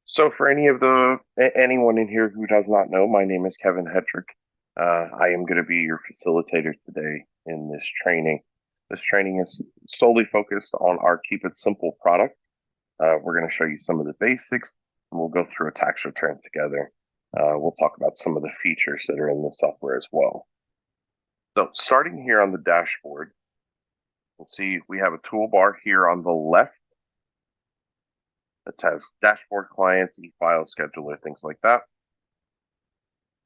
So for anyone in here who does not know, my name is Kevin Hedrick. I am going to be your facilitator today in this training. This training is solely focused on our Keep It Simple product. We're going to show you some of the basics, and we'll go through a tax return together. We'll talk about some of the features that are in the software as well. So starting here on the dashboard, you'll see we have a toolbar here on the left that has dashboard clients, e-file scheduler, things like that.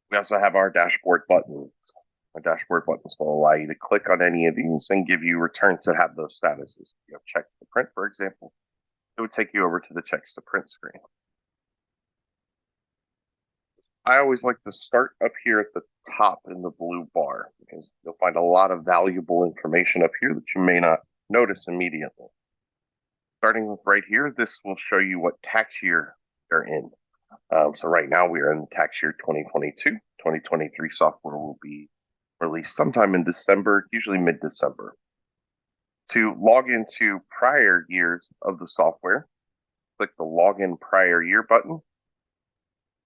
We also have our dashboard buttons. Our dashboard buttons will allow you to click on any of these and give you returns that have those statuses. If you have checks to print, for example, it would take you over to the checks to print screen. I always like to start up here at the top in the blue bar because you'll find a lot of valuable information up here that you may not notice immediately. Starting with right here, this will show you what tax year they're in. So right now we are in tax year 2022. 2023 software will be released sometime in December, usually mid-December. To log into prior years of the software, click the Login Prior Year button,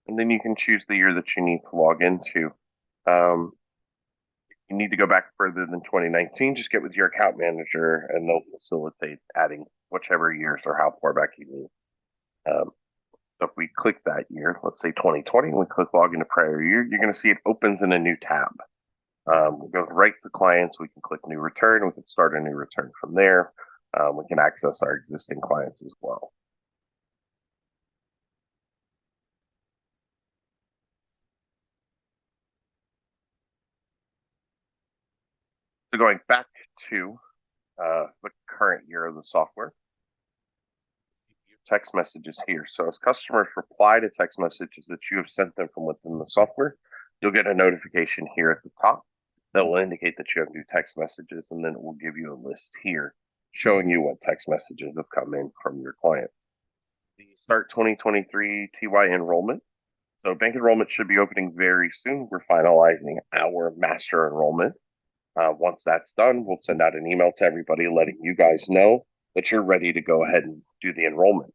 and then you can choose the year that you need to log into. You need to go back further than 2019, just get with your account manager and they'll facilitate adding whichever years or how far back you need. So if we click that year, let's say 2020, and we click log into prior year, you're going to see it opens in a new tab. We go right to clients. We can click new return. We can start a new return from there. We can access our existing clients as well. So going back to the current year of the software, text messages here. So as customers reply to text messages that you have sent them from within the software, you'll get a notification here at the top that will indicate that you have new text messages, and then it will give you a list here showing you what text messages have come in from your client. The Start 2023 TY enrollment. So bank enrollment should be opening very soon. We're finalizing our master enrollment. Once that's done, we'll send out an email to everybody letting you guys know that you're ready to go ahead and do the enrollment.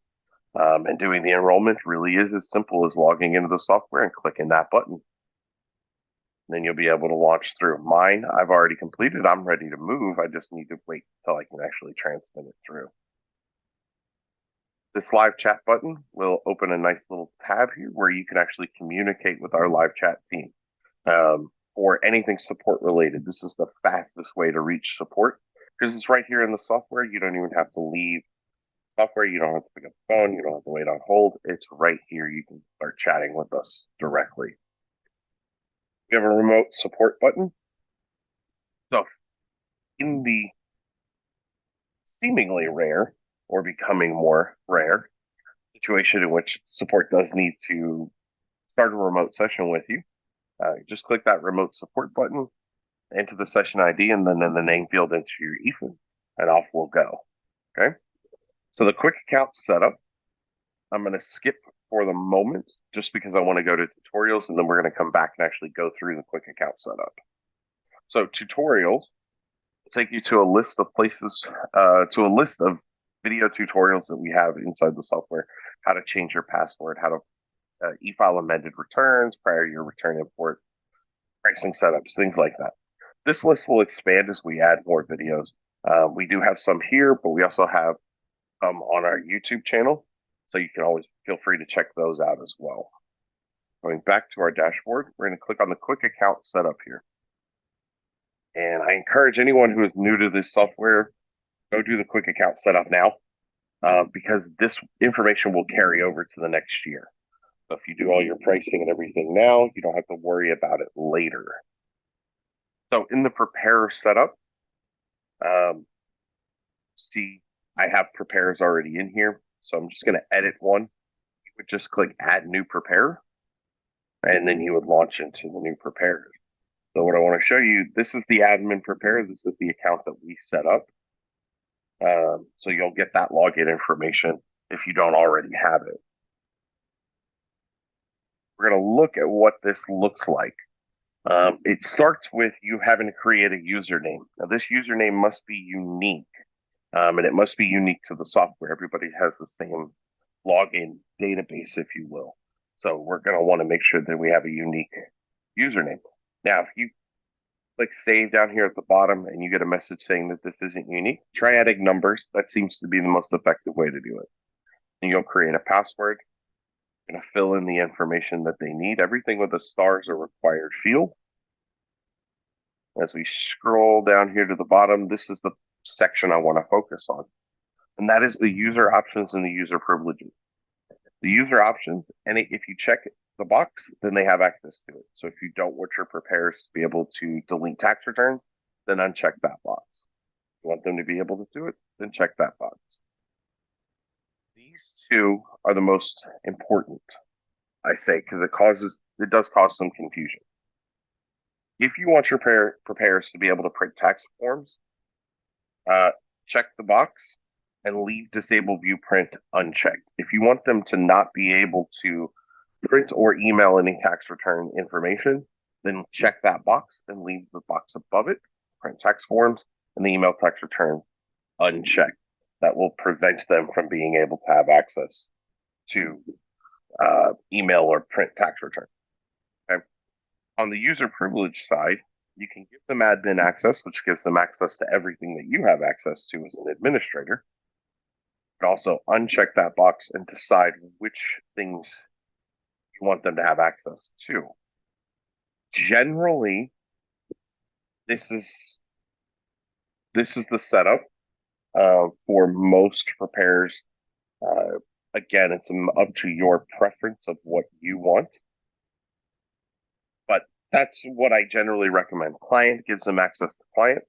And doing the enrollment really is as simple as logging into the software and clicking that button. Then you'll be able to launch through. Mine, I've already completed. I'm ready to move. I just need to wait until I can actually transmit it through. This live chat button will open a nice little tab here where you can actually communicate with our live chat team. For anything support related, this is the fastest way to reach support because it's right here in the software. You don't even have to leave software. You don't have to pick up the phone. You don't have to wait on hold. It's right here. You can start chatting with us directly. We have a remote support button. So in the seemingly rare or becoming more rare situation in which support does need to start a remote session with you, just click that remote support button, enter the session ID, and then in the name field into your EFIN, and off we'll go. Okay. So the quick account setup, I'm going to skip for the moment just because I want to go to tutorials, and then we're going to come back and actually go through the quick account setup. So tutorials will take you to a list of places, to a list of video tutorials that we have inside the software, how to change your password, how to e-file amended returns, prior year return import, pricing setups, things like that. This list will expand as we add more videos. We do have some here, but we also have some on our YouTube channel, so you can always feel free to check those out as well. Going back to our dashboard, we're going to click on the quick account setup here. And I encourage anyone who is new to this software, go do the quick account setup now, because this information will carry over to the next year. So if you do all your pricing and everything now, you don't have to worry about it later. So in the preparer setup, see, I have preparers already in here. So I'm just going to edit one. You would just click add new preparer, and then you would launch into the new preparer. So what I want to show you, this is the admin preparer. This is the account that we set up. So you'll get that login information if you don't already have it. We're going to look at what this looks like. It starts with you having to create a username. Now, this username must be unique, and it must be unique to the software. Everybody has the same login database, if you will. So we're going to want to make sure that we have a unique username. Now, if you click save down here at the bottom and you get a message saying that this isn't unique, try adding numbers. That seems to be the most effective way to do it. And you'll create a password, going to fill in the information that they need. Everything with the stars are required field. As we scroll down here to the bottom, this is the section I want to focus on. And that is the user options and the user privileges. The user options, and if you check the box, then they have access to it. So if you don't want your preparers to be able to delete tax returns, then uncheck that box. If you want them to be able to do it, then check that box. These two are the most important, I say, because it does cause some confusion. If you want your preparers to be able to print tax forms, check the box and leave disable view print unchecked. If you want them to not be able to print or email any tax return information, then check that box and leave the box above it, print tax forms, and the email tax return unchecked. That will prevent them from being able to have access to email or print tax return. Okay. On the user privilege side, you can give them admin access, which gives them access to everything that you have access to as an administrator. But also uncheck that box and decide which things you want them to have access to. Generally, this is the setup for most preparers. Again, it's up to your preference of what you want, but that's what I generally recommend. Client gives them access to clients.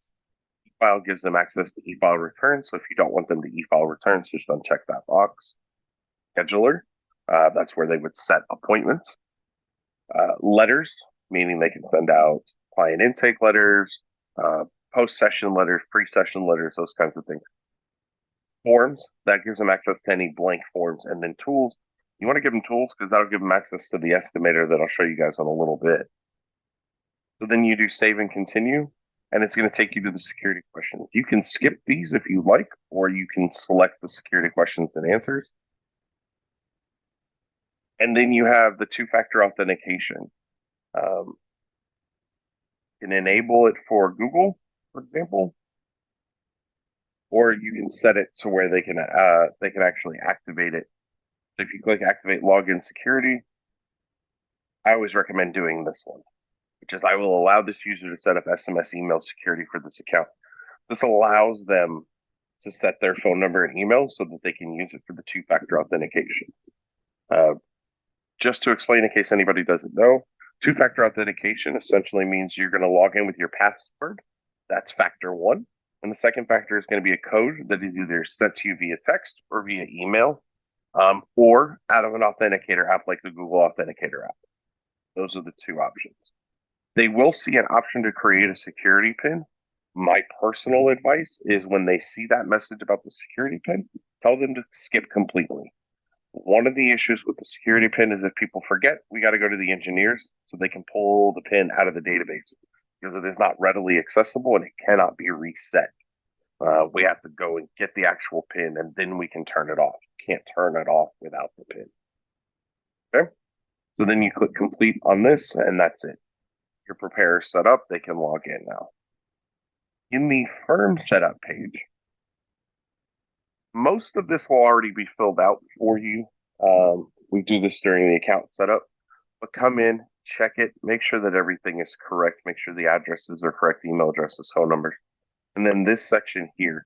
E-file gives them access to e-file returns. So if you don't want them to e-file returns, just uncheck that box. Scheduler, that's where they would set appointments. Letters, meaning they can send out client intake letters, post-session letters, pre-session letters, those kinds of things. Forms, that gives them access to any blank forms. And then tools, you want to give them tools because that'll give them access to the estimator that I'll show you guys in a little bit. So then you do save and continue, and it's going to take you to the security questions. You can skip these if you like, or you can select the security questions and answers. And then you have the two-factor authentication. You can enable it for Google, for example, or you can set it to where they can actually activate it. So if you click activate login security, I always recommend doing this one, which is I will allow this user to set up SMS email security for this account. This allows them to set their phone number and email so that they can use it for the two-factor authentication. Just to explain in case anybody doesn't know, two-factor authentication essentially means you're going to log in with your password. That's factor one. And the second factor is going to be a code that is either sent to you via text or via email, or out of an authenticator app like the Google Authenticator app. Those are the two options. They will see an option to create a security PIN. My personal advice is when they see that message about the security PIN, tell them to skip completely. One of the issues with the security PIN is if people forget, we got to go to the engineers so they can pull the PIN out of the database because it is not readily accessible and it cannot be reset. We have to go and get the actual PIN and then we can turn it off. Can't turn it off without the PIN. Okay. So then you click complete on this and that's it. Your preparer set up, they can log in now. In the firm setup page, most of this will already be filled out for you. We do this during the account setup, but come in, check it, make sure that everything is correct, make sure the addresses are correct, email addresses, phone numbers. And then this section here,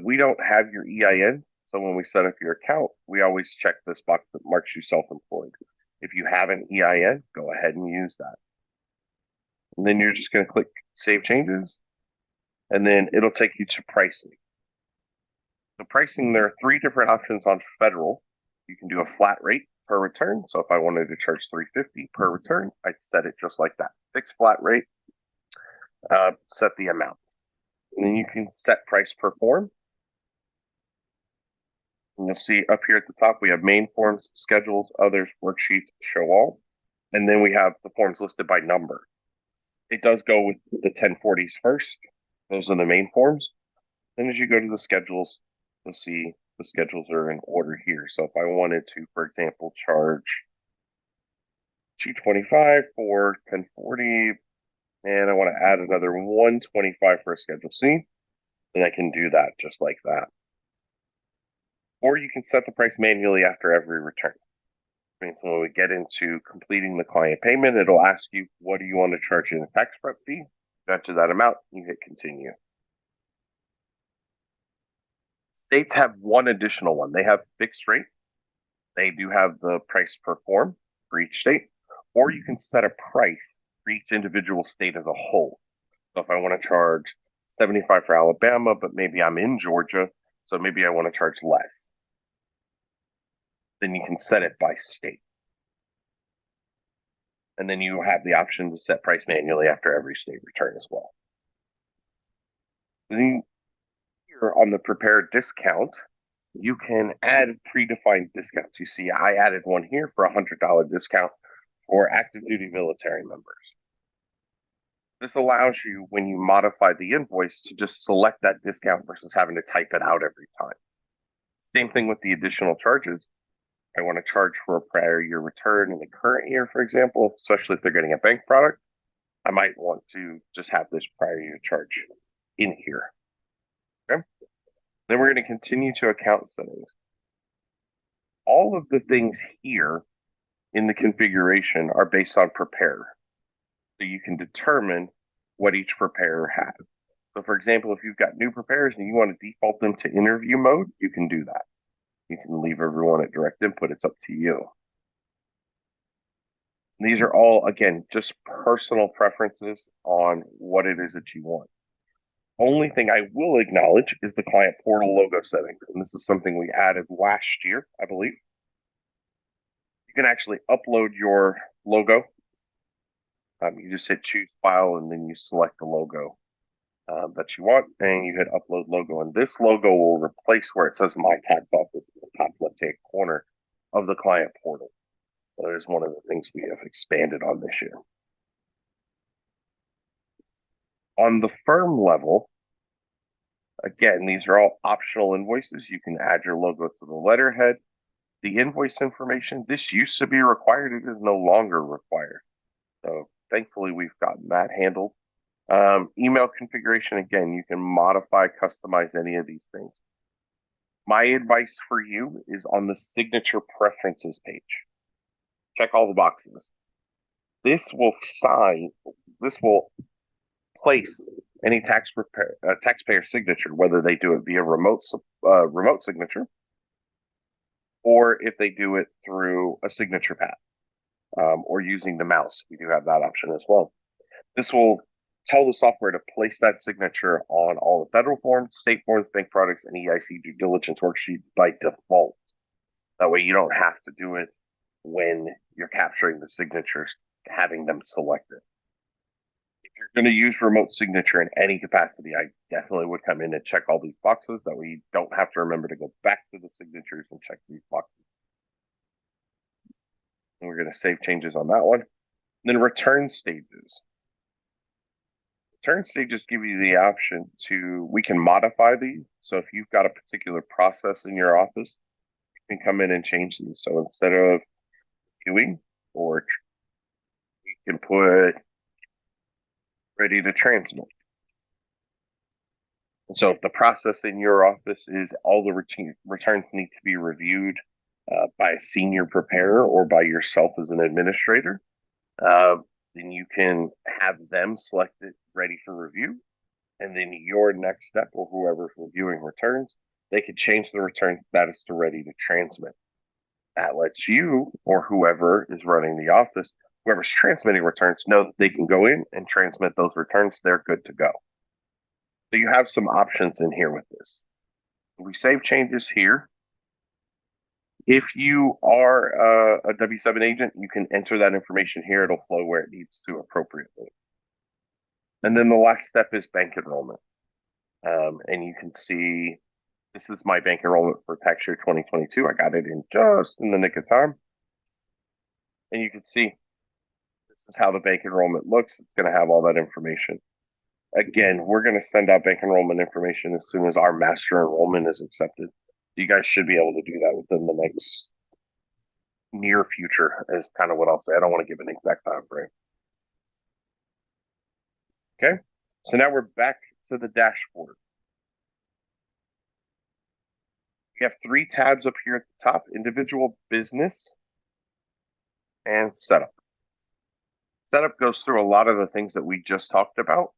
we don't have your EIN. So when we set up your account, we always check this box that marks you self-employed. If you have an EIN, go ahead and use that. And then you're just going to click Save Changes, and then it'll take you to pricing. The pricing, there are three different options on federal. You can do a flat rate per return. So if I wanted to charge $350 per return, I'd set it just like that. Fixed flat rate, set the amount. And then you can set price per form. And you'll see up here at the top, we have main forms, schedules, others, worksheets, show all. And then we have the forms listed by number. It does go with the 1040s first. Those are the main forms. Then as you go to the schedules, you'll see the schedules are in order here. So if I wanted to, for example, charge $225 for 1040, and I want to add another $125 for a Schedule C, then I can do that just like that. Or you can set the price manually after every return. Means when we get into completing the client payment, it'll ask you, what do you want to charge in a tax prep fee? Enter that amount, you hit continue. States have one additional one. They have fixed rate. They do have the price per form for each state, or you can set a price for each individual state as a whole. So if I want to charge 75 for Alabama, but maybe I'm in Georgia, so maybe I want to charge less, then you can set it by state. And then you have the option to set price manually after every state return as well. Then here on the prepare discount, you can add predefined discounts. You see, I added one here for $100 discount for active duty military members. This allows you, when you modify the invoice, to just select that discount versus having to type it out every time. Same thing with the additional charges. I want to charge for a prior year return in the current year, for example, especially if they're getting a bank product. I might want to just have this prior year charge in here. Okay. Then we're going to continue to account settings. All of the things here in the configuration are based on prepare. So you can determine what each preparer has. So for example, if you've got new preparers and you want to default them to interview mode, you can do that. You can leave everyone at direct input. It's up to you. These are all, again, just personal preferences on what it is that you want. Only thing I will acknowledge is the client portal logo settings. And this is something we added last year, I believe. You can actually upload your logo. You just hit choose file and then you select the logo that you want and you hit upload logo. And this logo will replace where it says My Tax Office in the top left-hand corner of the client portal. So that is one of the things we have expanded on this year. On the firm level, again, these are all optional invoices. You can add your logo to the letterhead. The invoice information, this used to be required. It is no longer required. So thankfully, we've gotten that handled. Email configuration, again, you can modify, customize any of these things. My advice for you is on the signature preferences page. Check all the boxes. This will place any taxpayer signature, whether they do it via remote signature or if they do it through a signature pad or using the mouse. We do have that option as well. This will tell the software to place that signature on all the federal forms, state forms, bank products, and EIC due diligence worksheets by default. That way you don't have to do it when you're capturing the signatures, having them selected. If you're going to use remote signature in any capacity, I definitely would come in and check all these boxes. That way you don't have to remember to go back to the signatures and check these boxes. And we're going to save changes on that one. And then return stages. Return stages give you the option we can modify these. So if you've got a particular process in your office, you can come in and change these. So instead of queuing, or we can put ready to transmit. And so if the process in your office is all the returns need to be reviewed by a senior preparer or by yourself as an administrator, then you can have them select it ready for review. And then your next step, or whoever's reviewing returns, they could change the return status to ready to transmit. That lets you or whoever is running the office, whoever's transmitting returns, know that they can go in and transmit those returns. They're good to go. So you have some options in here with this. We save changes here. If you are a W-7 agent, you can enter that information here. It'll flow where it needs to appropriately. And then the last step is bank enrollment. And you can see this is my bank enrollment for tax year 2022. I got it in just in the nick of time. And you can see this is how the bank enrollment looks. It's going to have all that information. Again, we're going to send out bank enrollment information as soon as our master enrollment is accepted. You guys should be able to do that within the next near future, is kind of what I'll say. I don't want to give an exact time frame. Okay, so now we're back to the dashboard. We have three tabs up here at the top: individual, business, and setup. Setup goes through a lot of the things that we just talked about.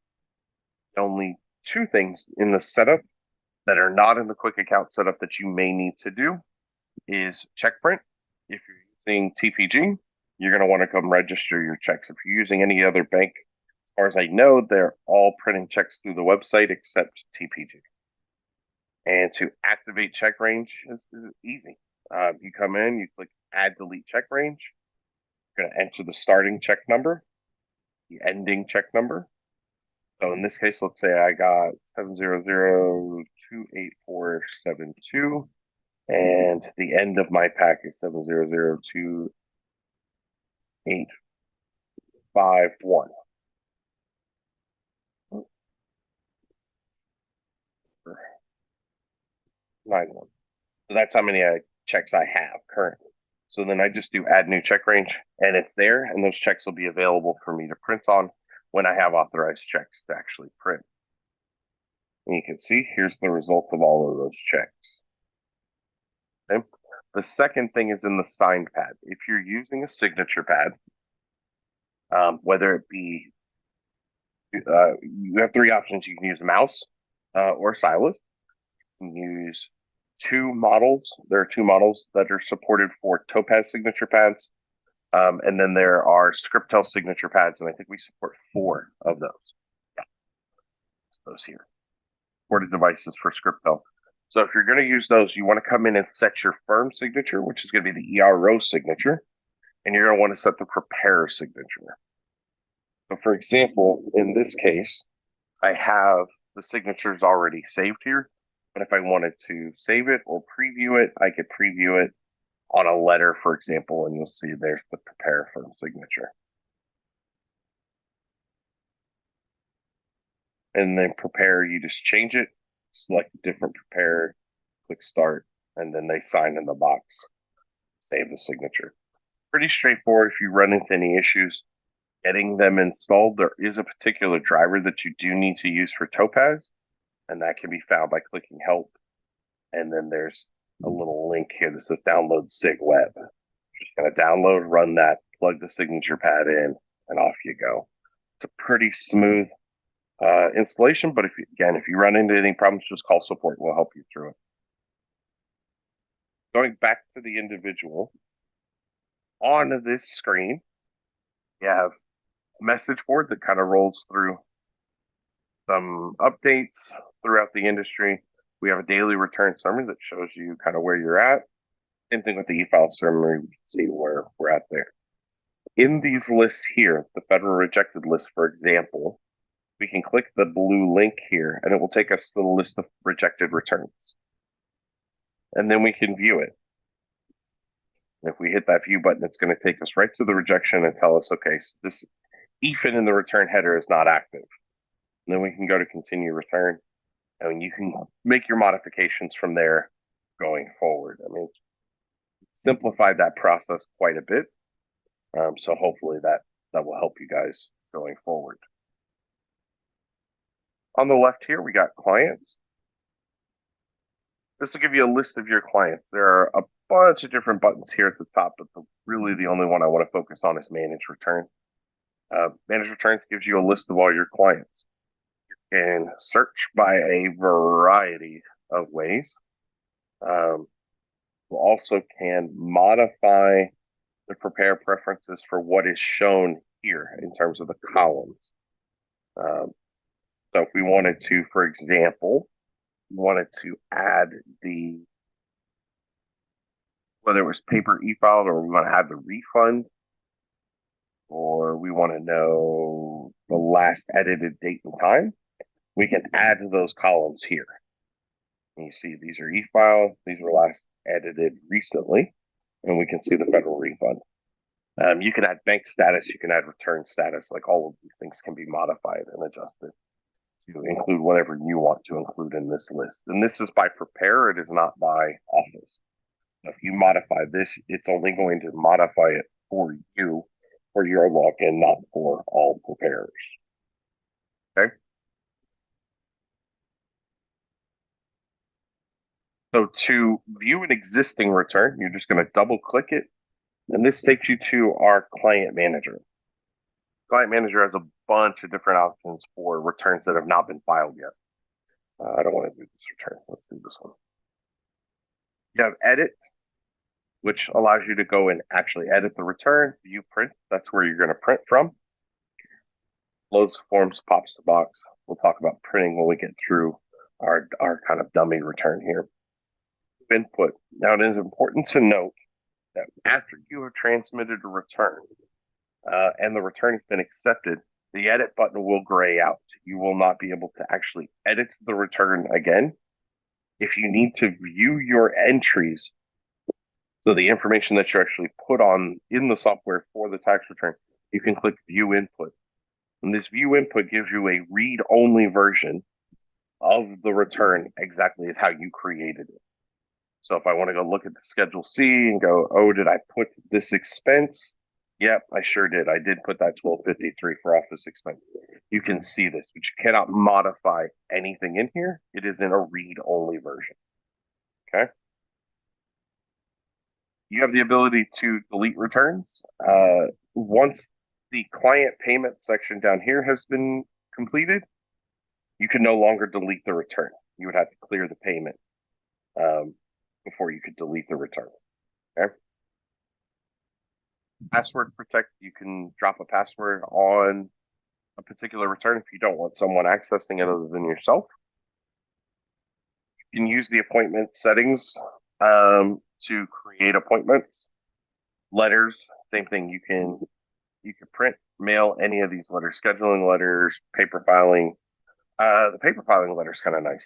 Only two things in the setup that are not in the quick account setup that you may need to do is check print. If you're using TPG, you're going to want to come register your checks. If you're using any other bank, as far as I know, they're all printing checks through the website except TPG. And to activate check range is easy. You come in, you click add delete check range. You're going to enter the starting check number, the ending check number. So in this case, let's say I got 700-28472, and the end of my pack is 700-2851. So that's how many checks I have currently. So then I just do add new check range, and it's there, and those checks will be available for me to print on when I have authorized checks to actually print. And you can see here's the results of all of those checks. Okay. The second thing is in the signed pad. If you're using a signature pad, whether it be, you have three options. You can use a mouse or stylus. You can use two models. There are two models that are supported for Topaz signature pads. And then there are Scriptel signature pads, and I think we support 4 of those. Yeah, those here. Supported devices for Scriptel. So if you're going to use those, you want to come in and set your firm signature, which is going to be the ERO signature, and you're going to want to set the preparer signature. So for example, in this case, I have the signatures already saved here, but if I wanted to save it or preview it, I could preview it on a letter, for example, and you'll see there's the prepare firm signature. And then prepare, you just change it, select a different prepare, click start, and then they sign in the box, save the signature. Pretty straightforward. If you run into any issues getting them installed, there is a particular driver that you do need to use for Topaz, and that can be found by clicking help. And then there's a little link here that says download SigWeb. Just going to download, run that, plug the signature pad in, and off you go. It's a pretty smooth installation, but if you run into any problems, just call support. We'll help you through it. Going back to the individual, on this screen, you have a message board that kind of rolls through some updates throughout the industry. We have a daily return summary that shows you kind of where you're at. Same thing with the e-file summary. We can see where we're at there. In these lists here, the federal rejected list, for example, we can click the blue link here, and it will take us to the list of rejected returns. And then we can view it. If we hit that view button, it's going to take us right to the rejection and tell us, okay, so this EFIN in the return header is not active. And then we can go to continue return, and you can make your modifications from there going forward. I mean, simplified that process quite a bit. So hopefully that will help you guys going forward. On the left here, we got clients. This will give you a list of your clients. There are a bunch of different buttons here at the top, but really the only one I want to focus on is Manage Return. Manage Returns gives you a list of all your clients. You can search by a variety of ways. You also can modify the prepare preferences for what is shown here in terms of the columns. So if we wanted to, for example, add whether it was paper e-file, or we want to add the refund, or we want to know the last edited date and time, we can add those columns here. And you see these are e-file, these were last edited recently, and we can see the federal refund. You can add bank status, you can add return status, like all of these things can be modified and adjusted. to include whatever you want to include in this list. And this is by prepare, it is not by office. If you modify this, it's only going to modify it for you for your login, not for all preparers. Okay. So to view an existing return, you're just going to double click it. And this takes you to our client manager. Client manager has a bunch of different options for returns that have not been filed yet. I don't want to do this return. Let's do this one. You have edit, which allows you to go and actually edit the return, view print. That's where you're going to print from. Loads forms, pops the box. We'll talk about printing when we get through our kind of dummy return here. Input. Now, it is important to note that after you have transmitted a return and the return has been accepted, the edit button will gray out. You will not be able to actually edit the return again. If you need to view your entries, so the information that you actually put on in the software for the tax return, you can click view input. And this view input gives you a read-only version of the return exactly as how you created it. So if I want to go look at the Schedule C and go, oh, did I put this expense? Yep, I sure did. I did put that 1253 for office expense. You can see this, but you cannot modify anything in here. It is in a read-only version. Okay. You have the ability to delete returns. Once the client payment section down here has been completed, you can no longer delete the return. You would have to clear the payment before you could delete the return. Okay. Password protect, you can drop a password on a particular return if you don't want someone accessing it other than yourself. You can use the appointment settings to create appointments. Letters, same thing. You can print, mail any of these letters, scheduling letters, paper filing. The paper filing letter is kind of nice.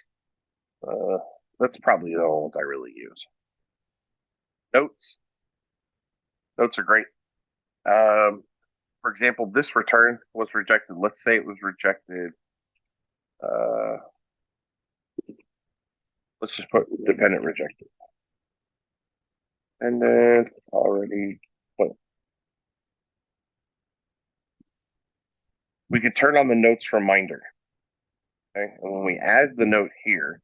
That's probably the only ones I really use. Notes. Notes are great. For example, this return was rejected. Let's say it was rejected. Let's just put dependent rejected. And then already put. We could turn on the notes reminder. Okay. And when we add the note here,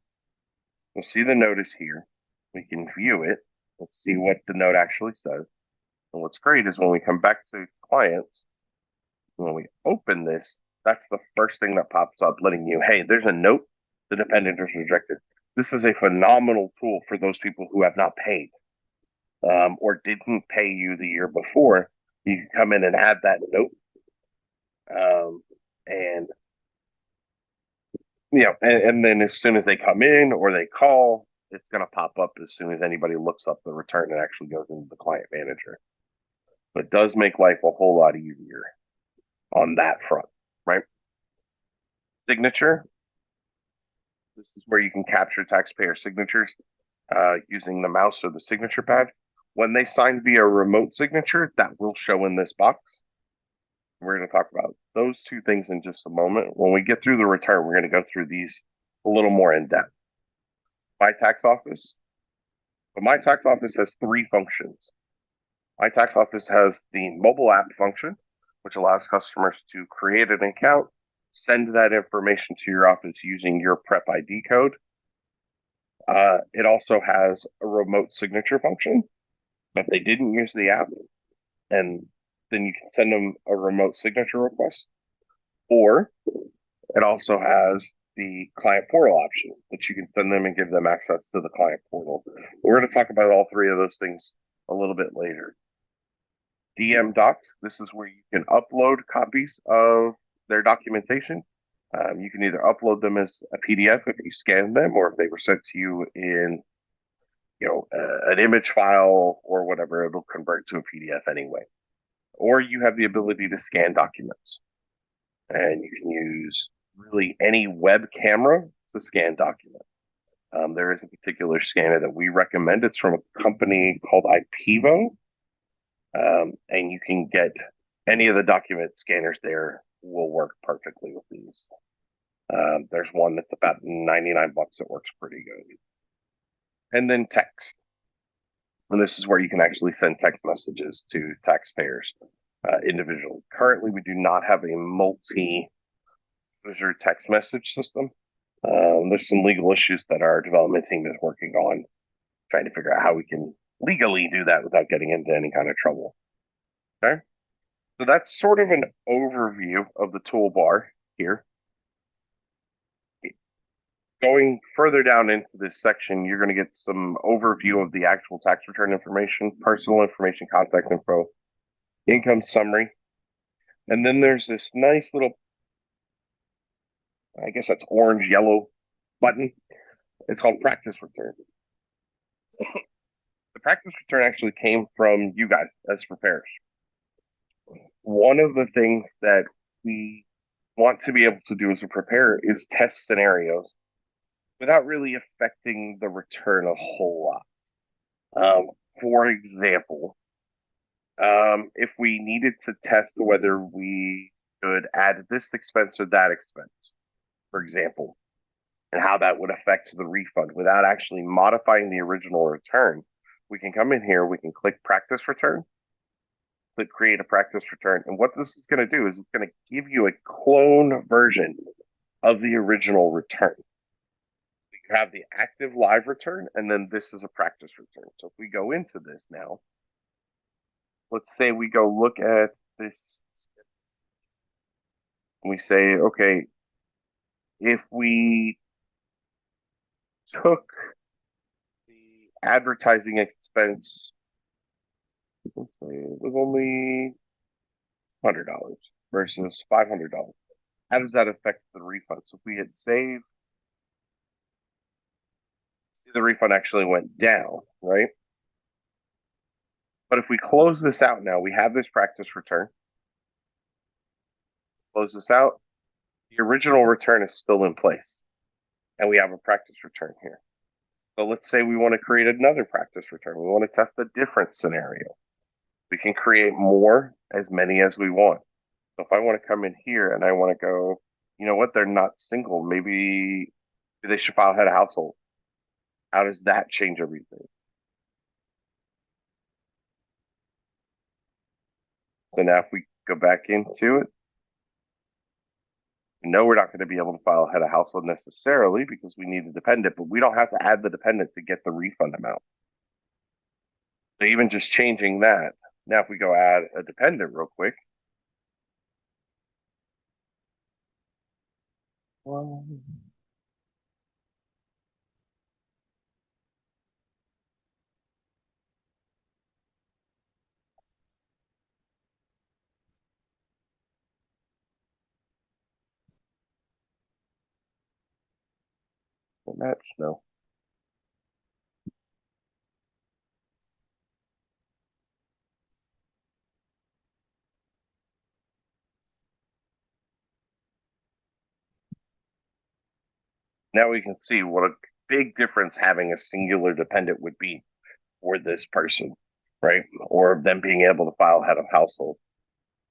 we'll see the note is here. We can view it. Let's see what the note actually says. And what's great is when we come back to clients, when we open this, that's the first thing that pops up, letting you, hey, there's a note. The dependent is rejected. This is a phenomenal tool for those people who have not paid or didn't pay you the year before. You can come in and add that note. And you know, and then as soon as they come in or they call, it's going to pop up as soon as anybody looks up the return and actually goes into the client manager. But it does make life a whole lot easier on that front, right? Signature. This is where you can capture taxpayer signatures using the mouse or the signature pad. When they sign via remote signature, that will show in this box. We're going to talk about those two things in just a moment. When we get through the return, we're going to go through these a little more in depth. My tax office. But my tax office has three functions. My tax office has the mobile app function, which allows customers to create an account, send that information to your office using your Prep ID code. It also has a remote signature function. If they didn't use the app, and then you can send them a remote signature request. Or it also has the client portal option that you can send them and give them access to the client portal. We're going to talk about all three of those things a little bit later. DM Docs, this is where you can upload copies of their documentation. You can either upload them as a PDF if you scan them, or if they were sent to you in, an image file or whatever, it'll convert to a PDF anyway. Or you have the ability to scan documents, and you can use really any web camera to scan documents. There is a particular scanner that we recommend. It's from a company called IPEVO, and you can get any of the document scanners there will work perfectly with these. There's one that's about 99 bucks that works pretty good. And then text. And this is where you can actually send text messages to taxpayers individually. Currently, we do not have a multi user text message system. There's some legal issues that our development team is working on, trying to figure out how we can legally do that without getting into any kind of trouble. Okay. So that's sort of an overview of the toolbar here. Going further down into this section, you're going to get some overview of the actual tax return information, personal information, contact info, income summary. And then there's this nice little, I guess that's orange yellow button. It's called practice return. The practice return actually came from you guys as preparers. One of the things that we want to be able to do as a preparer is test scenarios without really affecting the return a whole lot. For example, if we needed to test whether we could add this expense or that expense, for example, and how that would affect the refund without actually modifying the original return, we can come in here, we can click practice return, click create a practice return. And what this is going to do is it's going to give you a clone version of the original return. You have the active live return, and then this is a practice return. So if we go into this now, let's say we go look at this, and we say, okay, if we took the advertising expense, let's say it was only $100 versus $500. How does that affect the refund? So if we hit save, see the refund actually went down, right? But if we close this out now, we have this practice return. Close this out. The original return is still in place. And we have a practice return here. So let's say we want to create another practice return. We want to test a different scenario. We can create more, as many as we want. So if I want to come in here and I want to go, you know what, they're not single. Maybe they should file head of household. How does that change everything? So now if we go back into it, no, we're not going to be able to file head of household necessarily because we need a dependent, but we don't have to add the dependent to get the refund amount. So even just changing that, now if we go add a dependent real quick. Well, match, no. Now we can see what a big difference having a singular dependent would be for this person, right? Or them being able to file head of household.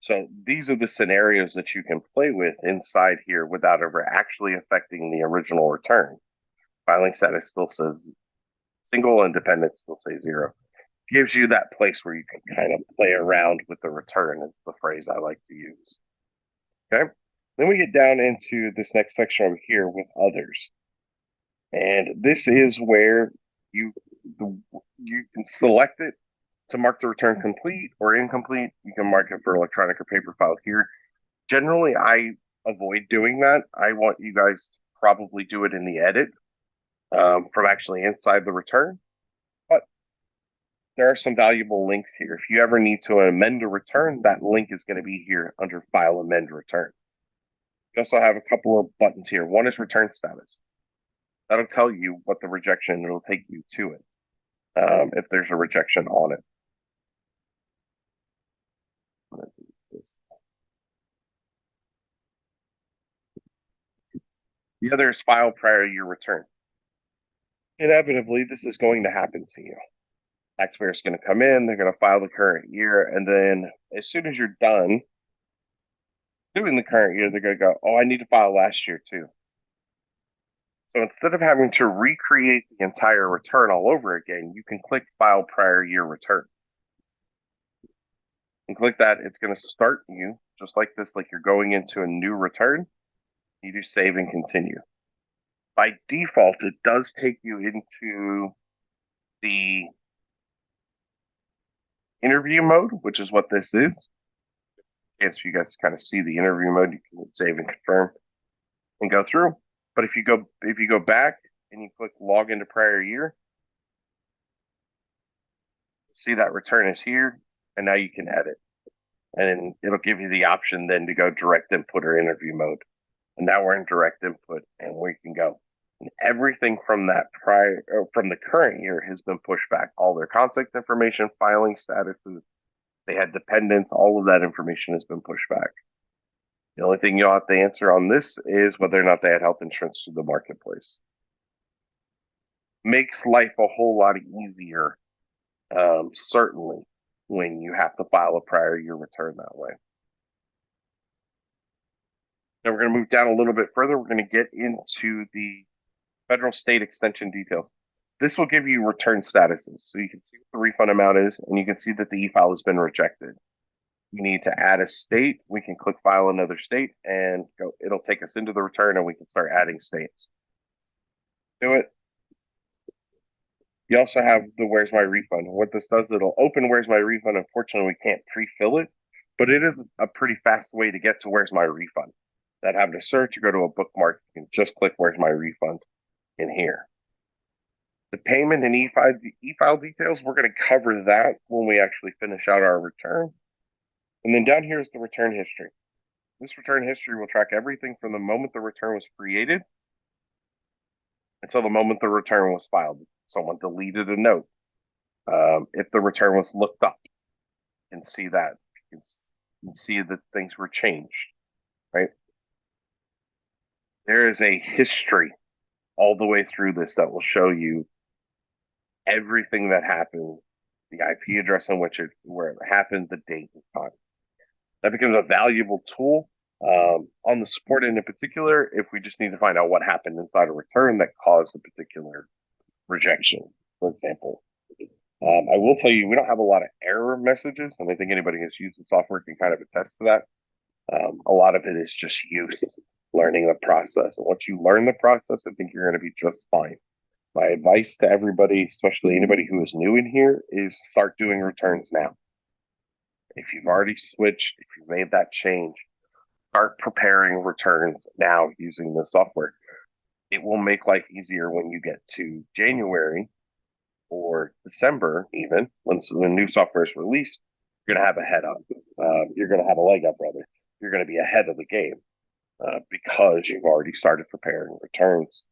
So these are the scenarios that you can play with inside here without ever actually affecting the original return. Filing status still says single, and dependent still say 0. Gives you that place where you can kind of play around with the return, is the phrase I like to use. Okay. Then we get down into this next section over here with others. And this is where you you can select it to mark the return complete or incomplete. You can mark it for electronic or paper file here. Generally, I avoid doing that. I want you guys to probably do it in the edit from actually inside the return. But there are some valuable links here. If you ever need to amend a return, that link is going to be here under File Amend Return. You also have a couple of buttons here. One is Return Status. That'll tell you what the rejection, it'll take you to it if there's a rejection on it. The other is File Prior to your return. Inevitably, this is going to happen to you. Taxpayer is going to come in, they're going to file the current year, and then as soon as you're done doing the current year, they're going to go, oh, I need to file last year too. So instead of having to recreate the entire return all over again, you can click File Prior Year Return. And click that, it's going to start you just like this, like you're going into a new return. You do save and continue. By default, it does take you into the interview mode, which is what this is. Chance for you guys to kind of see the interview mode, you can save and confirm and go through. But if you go back and you click log into prior year, see that return is here, and now you can edit. And it'll give you the option then to go direct input or interview mode. And now we're in direct input, and we can go. And everything from from the current year has been pushed back. All their contact information, filing statuses, they had dependents, all of that information has been pushed back. The only thing you'll have to answer on this is whether or not they had health insurance through the marketplace. Makes life a whole lot easier, certainly, when you have to file a prior year return that way. Now we're going to move down a little bit further. We're going to get into the federal state extension details. This will give you return statuses. So you can see what the refund amount is, and you can see that the e-file has been rejected. You need to add a state. We can click file another state and go. It'll take us into the return and we can start adding states. Do it. You also have the Where's My Refund. What this does, it'll open Where's My Refund. Unfortunately, we can't pre-fill it, but it is a pretty fast way to get to Where's My Refund. That having to search or go to a bookmark, you can just click Where's My Refund in here. The payment and e-file details, we're going to cover that when we actually finish out our return. And then down here is the return history. This return history will track everything from the moment the return was created until the moment the return was filed. Someone deleted a note. If the return was looked up, you can see that. You can see that things were changed, right? There is a history all the way through this that will show you everything that happened, the IP address on which where it happened, the date and time. That becomes a valuable tool on the support end in particular if we just need to find out what happened inside a return that caused a particular rejection, for example. I will tell you, we don't have a lot of error messages, and I think anybody who's used the software can kind of attest to that. A lot of it is just use, learning the process. And once you learn the process, I think you're going to be just fine. My advice to everybody, especially anybody who is new in here, is start doing returns now. If you've already switched, if you've made that change, start preparing returns now using the software. It will make life easier when you get to January or December, even once the new software is released. You're going to have a head up. You're going to have a leg up, rather. You're going to be ahead of the game because you've already started preparing returns.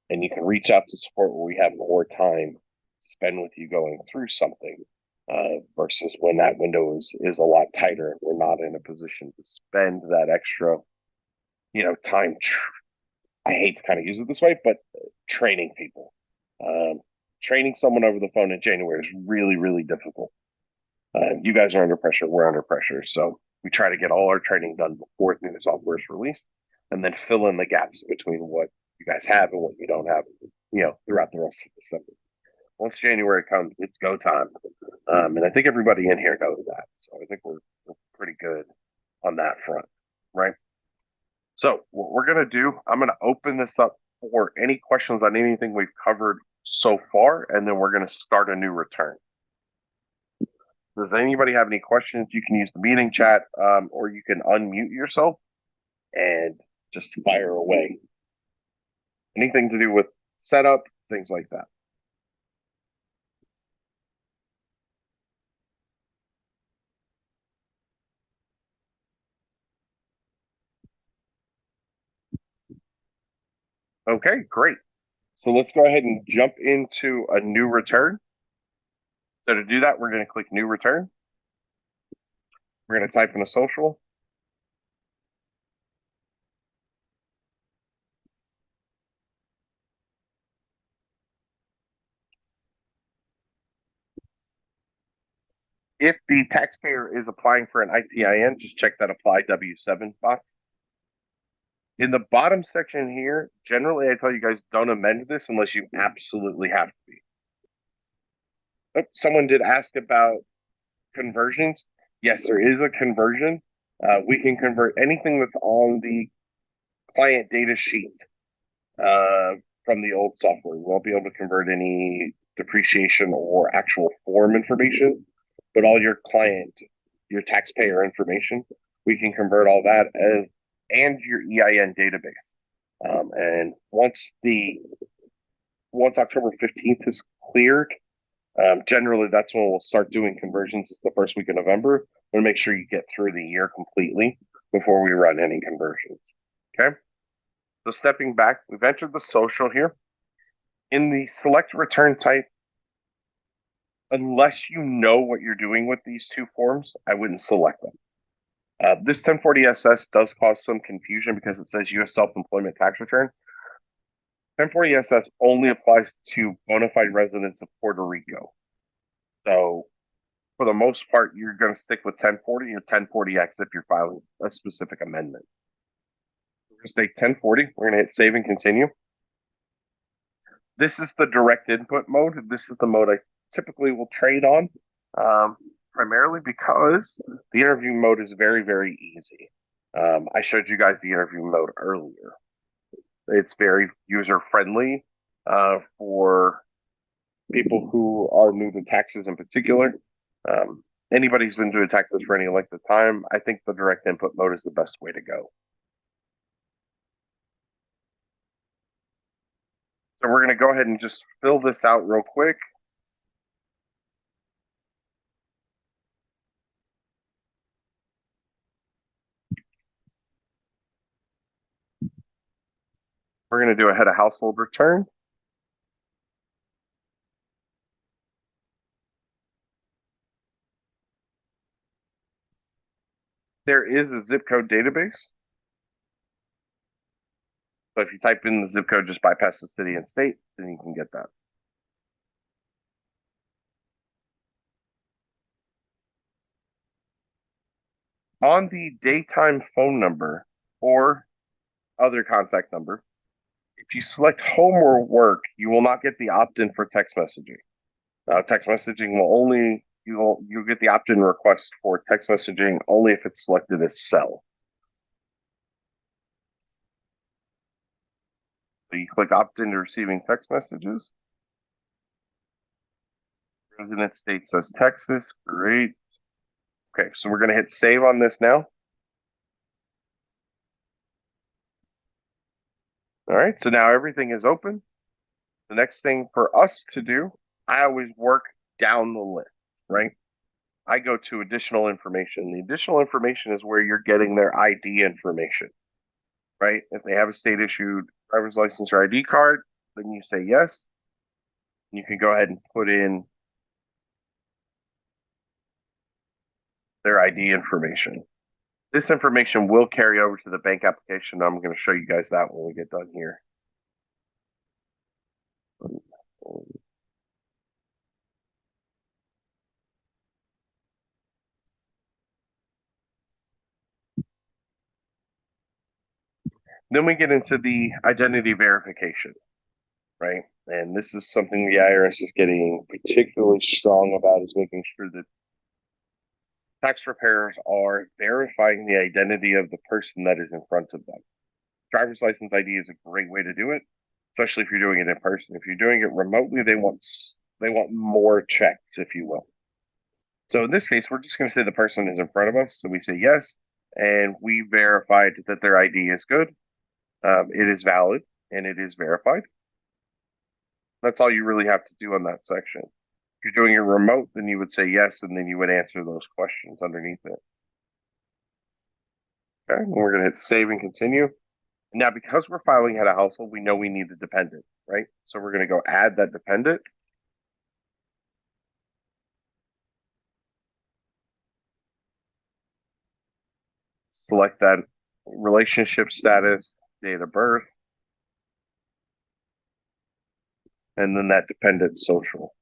And you can reach out to support where we have more time to spend with you going through something versus when that window is a lot tighter. We're not in a position to spend that extra, time. I hate to kind of use it this way, but training people. Training someone over the phone in January is really, really difficult. You guys are under pressure. We're under pressure. So we try to get all our training done before the new software is released and then fill in the gaps between what you guys have and what you don't have, throughout the rest of December. Once January comes, it's go time. And I think everybody in here knows that. So I think we're pretty good on that front, right? So what we're going to do, I'm going to open this up for any questions on anything we've covered so far, and then we're going to start a new return. Does anybody have any questions? You can use the meeting chat, or you can unmute yourself and just fire away. Anything to do with setup, things like that. Okay, great. So let's go ahead and jump into a new return. So to do that, we're going to click new return. We're going to type in a social. If the taxpayer is applying for an ITIN, just check that apply W-7 box. In the bottom section here, generally I tell you guys don't amend this unless you absolutely have to be. Oh, someone did ask about conversions. Yes, there is a conversion. We can convert anything that's on the client data sheet uh, from the old software. We won't be able to convert any depreciation or actual form information, but all your client, your taxpayer information, we can convert all that as and your EIN database. And once October 15th is cleared, generally that's when we'll start doing conversions. It's the first week of November. We'll make sure you get through the year completely before we run any conversions. Okay. So stepping back, we've entered the social here. In the select return type, unless you know what you're doing with these two forms, I wouldn't select them. This 1040 SS does cause some confusion because it says U.S. self-employment tax return. 1040 SS only applies to bona fide residents of Puerto Rico. So for the most part, you're going to stick with 1040 or 1040X if you're filing a specific amendment. We're going to say 1040. We're going to hit save and continue. This is the direct input mode. This is the mode I typically will trade on, primarily because the interview mode is very, very easy. I showed you guys the interview mode earlier. It's very user friendly for people who are new to taxes in particular. Anybody who's been doing taxes for any length of time, I think the direct input mode is the best way to go. So we're going to go ahead and just fill this out real quick. We're going to do a head of household return. There is a zip code database. So if you type in the zip code, just bypass the city and state, then you can get that. On the daytime phone number or other contact number, if you select home or work, you will not get the opt-in for text messaging. Text messaging will only you'll get the opt-in request for text messaging only if it's selected as cell. So you click opt-in to receiving text messages. Resident state says Texas. Great. Okay, so we're going to hit save on this now. All right, so now everything is open. The next thing for us to do, I always work down the list, right? I go to additional information. The additional information is where you're getting their ID information, right? If they have a state issued driver's license or ID card, then you say yes. You can go ahead and put in their ID information. This information will carry over to the bank application. I'm going to show you guys that when we get done here. Then we get into the identity verification, right? And this is something the IRS is getting particularly strong about, is making sure that tax preparers are verifying the identity of the person that is in front of them. Driver's license ID is a great way to do it, especially if you're doing it in person. If you're doing it remotely, they want more checks, if you will. So in this case, we're just going to say the person is in front of us. So we say yes, and we verified that their ID is good. It is valid and it is verified. That's all you really have to do on that section. If you're doing it remote, then you would say yes, and then you would answer those questions underneath it. Okay, and we're going to hit save and continue. Now, because we're filing head of household, we know we need a dependent, right? So we're going to go add that dependent. Select that relationship status, date of birth, and then that dependent social.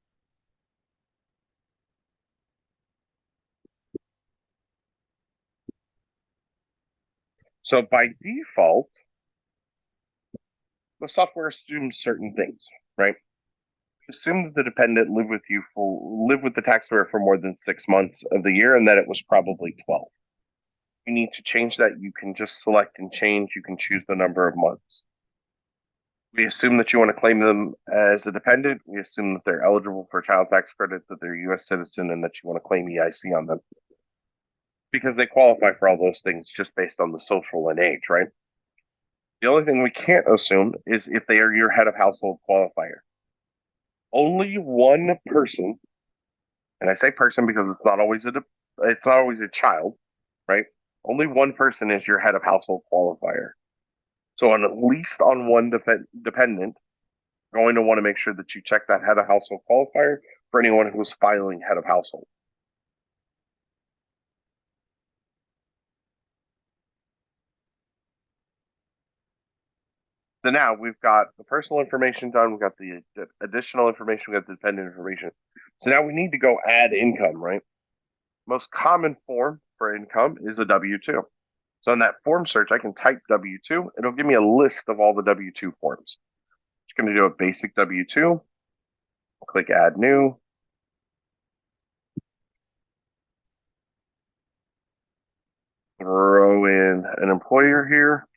So by default, the software assumes certain things, right? Assume that the dependent lived with the taxpayer for more than 6 months of the year, and that it was probably 12. You need to change that. You can just select and change. You can choose the number of months. We assume that you want to claim them as a dependent. We assume that they're eligible for child tax credit, that they're a U.S. citizen, and that you want to claim EIC on them because they qualify for all those things just based on the social and age, right? The only thing we can't assume is if they are your head of household qualifier. Only one person, and I say person because it's not always a child, right? Only one person is your head of household qualifier. So on at least on one dependent, going to want to make sure that you check that head of household qualifier for anyone who is filing head of household. So now we've got the personal information done. We've got the additional information. We've got the dependent information. So now we need to go add income, right? Most common form for income is a W-2. So in that form search, I can type W-2. It'll give me a list of all the W-2 forms. It's going to do a basic W-2. Click add new. Throw in an employer here.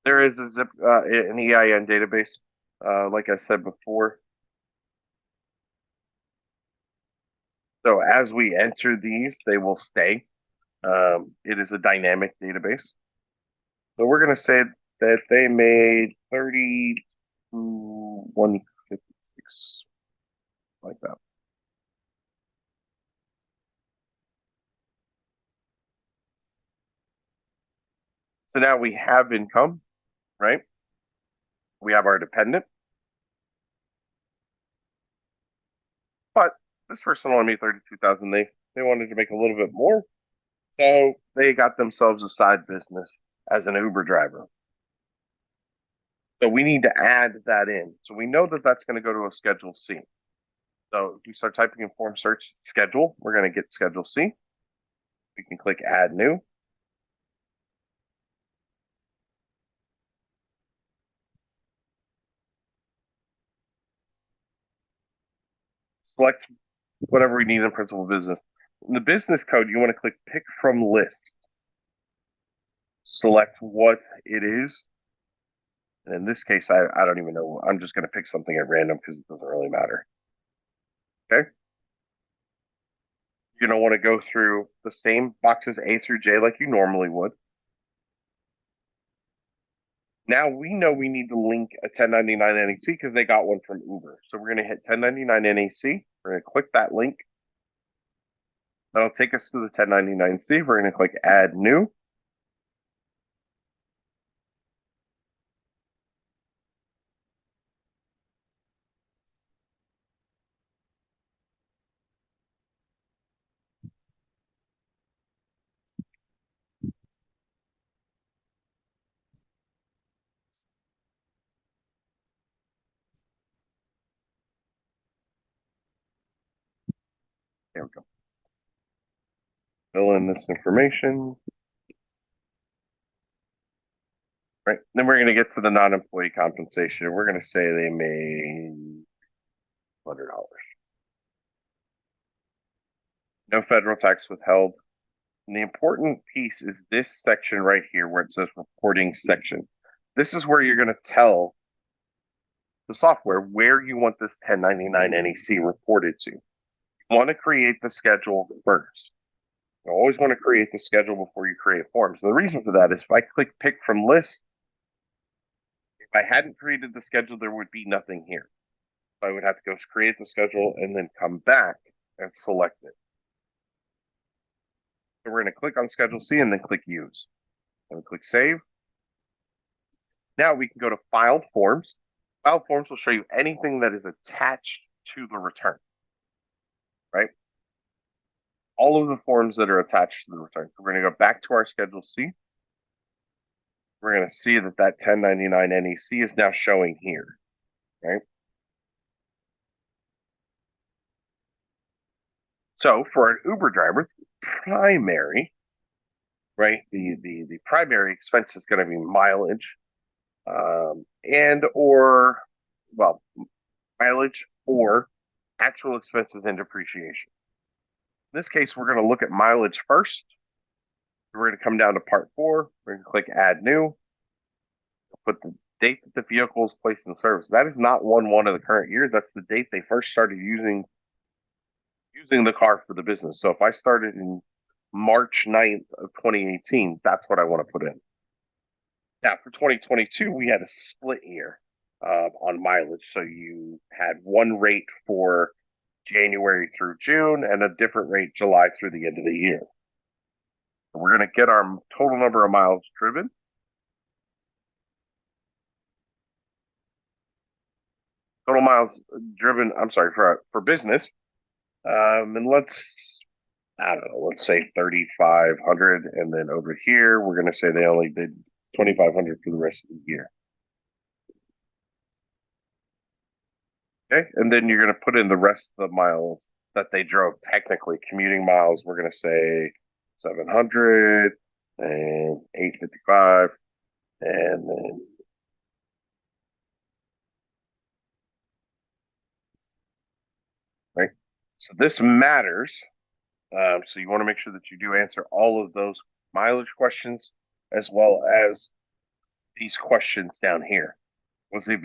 There is an EIN database, like I said before. So as we enter these, they will stay. It is a dynamic database. So we're going to say that they made 156, like that. So now we have income, right? We have our dependent. But this person only made 32,000. They wanted to make a little bit more. So they got themselves a side business as an Uber driver. So we need to add that in. So we know that that's going to go to a Schedule C. So if we start typing in form search schedule, we're going to get Schedule C. We can click add new. Select whatever we need in principal business. In the business code, you want to click pick from list. Select what it is. And in this case, I don't even know. I'm just going to pick something at random because it doesn't really matter. Okay. You're going to want to go through the same boxes A through J like you normally would. Now we know we need to link a 1099 NEC because they got one from Uber. So we're going to hit 1099 NEC. We're going to click that link. That'll take us to the 1099-C. We're going to click add new. There we go. Fill in this information. Right. Then we're going to get to the non-employee compensation. We're going to say they made $100. No federal tax withheld. And the important piece is this section right here where it says reporting section. This is where you're going to tell the software where you want this 1099 NEC reported to. You want to create the schedule first. You always want to create the schedule before you create forms. And the reason for that is if I click pick from list, if I hadn't created the schedule, there would be nothing here. So I would have to go create the schedule and then come back and select it. So we're going to click on Schedule C and then click Use. And click Save. Now we can go to Filed Forms. Filed Forms will show you anything that is attached to the return, right? All of the forms that are attached to the return. So we're going to go back to our Schedule C. We're going to see that 1099 NEC is now showing here, right? So for an Uber driver, primary, right? The primary expense is going to be mileage, and or well, mileage or actual expenses and depreciation. In this case, we're going to look at mileage first. We're going to come down to part 4. We're going to click add new, put the date that the vehicle is placed in service. That is not 1/1 of the current year. That's the date they first started using the car for the business. So if I started in March 9th of 2018, that's what I want to put in. Now for 2022, we had a split year on mileage. So you had one rate for January through June and a different rate July through the end of the year. We're going to get our total number of miles driven. Total miles driven, I'm sorry, for business. And I don't know, let's say 3,500. And then over here, we're going to say they only did 2,500 for the rest of the year. Okay. And then you're going to put in the rest of the miles that they drove, technically commuting miles. We're going to say 700 and 855. And then right. So this matters. So you want to make sure that you do answer all of those mileage questions as well as these questions down here. Was the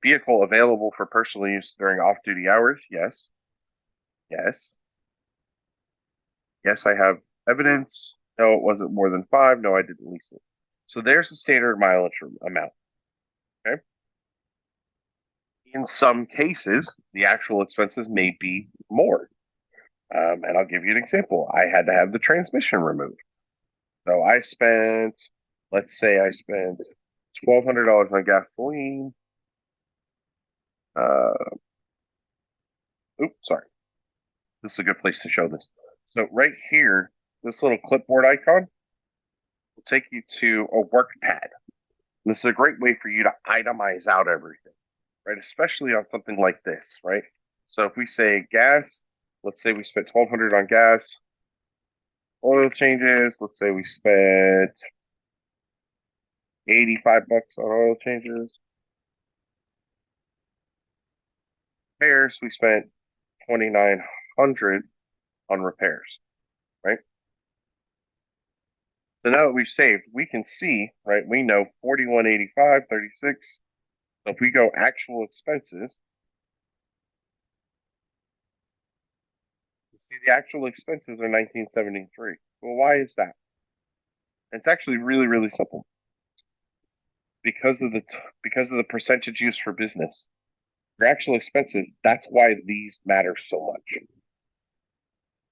vehicle available for personal use during off-duty hours? Yes. Yes. Yes, I have evidence. No, it wasn't more than 5. No, I didn't lease it. So there's the standard mileage amount. Okay. In some cases, the actual expenses may be more. And I'll give you an example. I had to have the transmission removed. So let's say I spent $1,200 on gasoline. Oops, sorry. This is a good place to show this. So right here, this little clipboard icon will take you to a work pad. This is a great way for you to itemize out everything, right? Especially on something like this, right? So if we say gas, let's say we spent 1,200 on gas, oil changes, let's say we spent 85 bucks on oil changes. Repairs, we spent 2,900 on repairs, right? So now that we've saved, we can see, right? We know 4185, 36. So if we go actual expenses, you see the actual expenses are 1973. Well, why is that? It's actually really, really simple. Because of the percentage used for business. Your actual expenses, that's why these matter so much.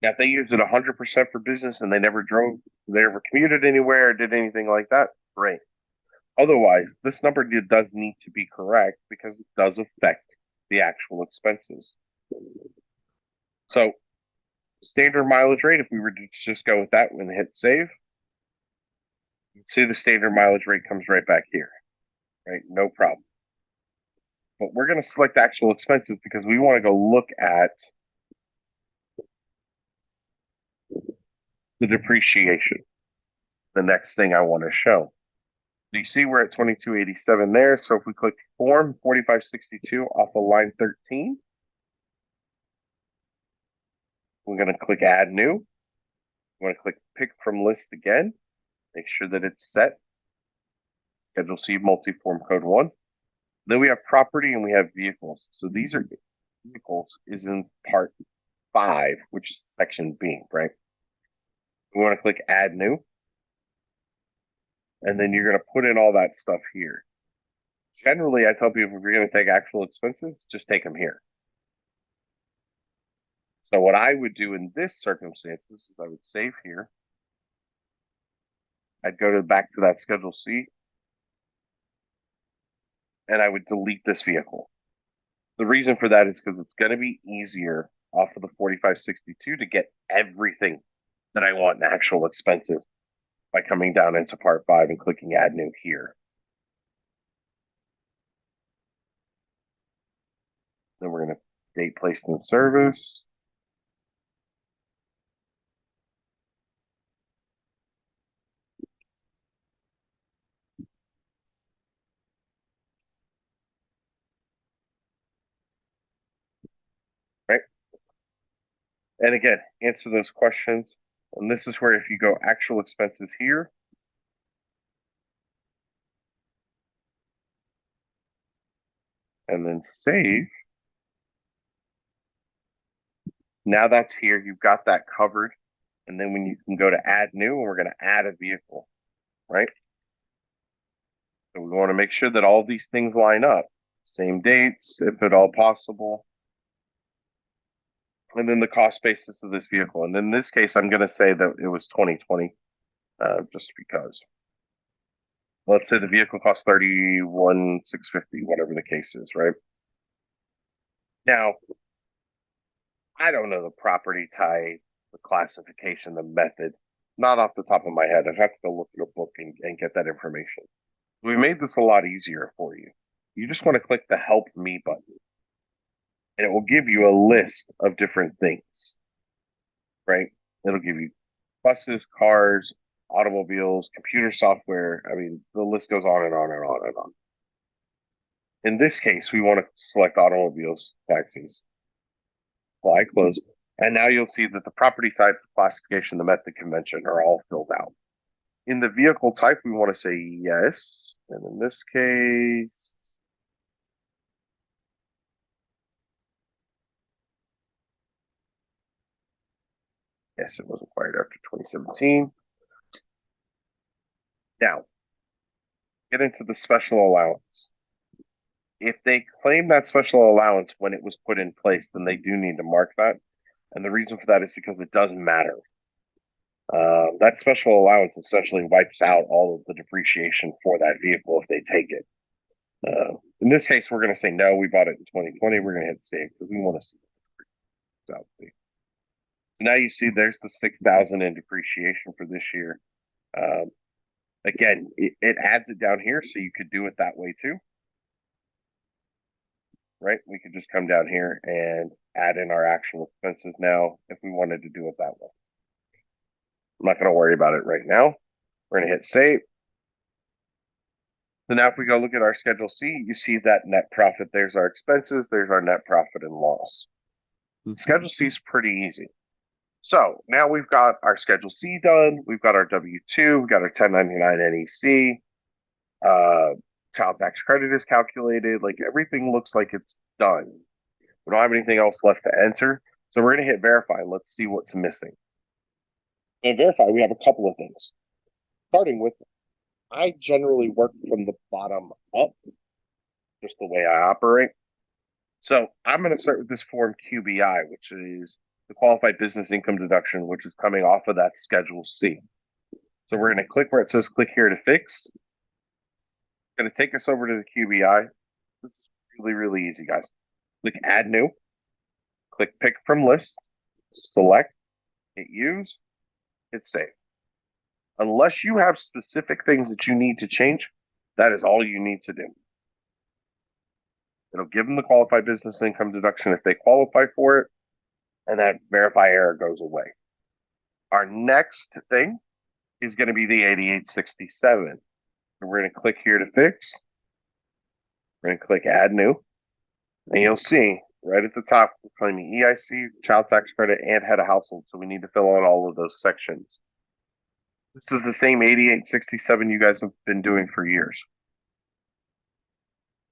Now, if they used it 100% for business and they never commuted anywhere, or did anything like that, great. Otherwise, this number does need to be correct because it does affect the actual expenses. So, standard mileage rate, if we were to just go with that and hit save, you'd see the standard mileage rate comes right back here, right? No problem. But we're going to select actual expenses because we want to go look at the depreciation, the next thing I want to show. So you see we're at 2287 there. So if we click form 4562 off of line 13, we're going to click add new. We're going to click pick from list again. Make sure that it's set. Schedule C multi-form code 1. Then we have property and we have vehicles. So these are vehicles is in part 5, which is section B, right? We want to click add new. And then you're going to put in all that stuff here. Generally, I tell people if you're going to take actual expenses, just take them here. So what I would do in this circumstance is I would save here. I'd go back to that Schedule C, and I would delete this vehicle. The reason for that is because it's going to be easier off of the 4562 to get everything that I want in actual expenses by coming down into part 5 and clicking add new here. Then we're going to date placed in service. And again, answer those questions. And this is where if you go actual expenses here, and then save, now that's here. You've got that covered. And then when you can go to add new, and we're going to add a vehicle, right? So we want to make sure that all these things line up. Same dates, if at all possible. And then the cost basis of this vehicle. And in this case, I'm going to say that it was 2020, just because. Let's say the vehicle costs 31,650, whatever the case is, right? Now, I don't know the property type, the classification, the method. Not off the top of my head. I'd have to go look at a book and get that information. We made this a lot easier for you. You just want to click the Help Me button, and it will give you a list of different things, right? It'll give you buses, cars, automobiles, computer software. I mean, the list goes on and on and on and on. In this case, we want to select automobiles, taxis. Apply, close. And now you'll see that the property type, the classification, the method, convention are all filled out. In the vehicle type, we want to say yes. And in this case, yes, it was acquired after 2017. Now, get into the special allowance. If they claim that special allowance when it was put in place, then they do need to mark that. And the reason for that is because it doesn't matter. That special allowance essentially wipes out all of the depreciation for that vehicle if they take it. In this case, we're going to say no. We bought it in 2020. We're going to hit save because we want to see what it's. So now you see there's the 6,000 in depreciation for this year. Again, it adds it down here, so you could do it that way too, right? We could just come down here and add in our actual expenses now if we wanted to do it that way. I'm not going to worry about it right now. We're going to hit save. So now if we go look at our Schedule C, you see that net profit. There's our expenses. There's our net profit and loss. The Schedule C is pretty easy. So now we've got our Schedule C done. We've got our W-2. We've got our 1099 NEC. Child tax credit is calculated. Like everything looks like it's done. We don't have anything else left to enter. So we're going to hit verify. Let's see what's missing. In verify, we have a couple of things. Starting with, I generally work from the bottom up, just the way I operate. So I'm going to start with this form QBI, which is the qualified business income deduction, which is coming off of that Schedule C. So we're going to click where it says click here to fix. It's going to take us over to the QBI. This is really, really easy, guys. Click add new, click pick from list, select, hit use, hit save. Unless you have specific things that you need to change, that is all you need to do. It'll give them the qualified business income deduction if they qualify for it, and that verify error goes away. Our next thing is going to be the 8867. So we're going to click here to fix. We're going to click add new, and you'll see right at the top, we're claiming EIC, child tax credit, and head of household. So we need to fill out all of those sections. This is the same 8867 you guys have been doing for years.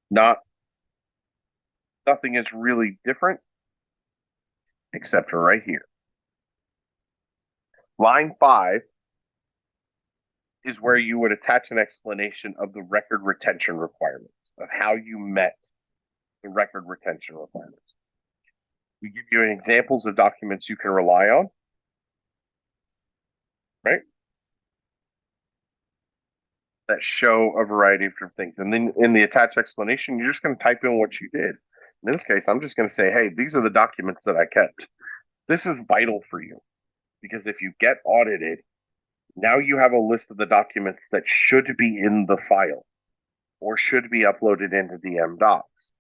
Nothing is really different except for right here. Line 5 is where you would attach an explanation of the record retention requirements, of how you met the record retention requirements. We give you examples of documents you can rely on, right? That show a variety of different things. And then in the attached explanation, you're just going to type in what you did. In this case, I'm just going to say, hey, these are the documents that I kept. This is vital for you because if you get audited, now you have a list of the documents that should be in the file or should be uploaded into DM Docs.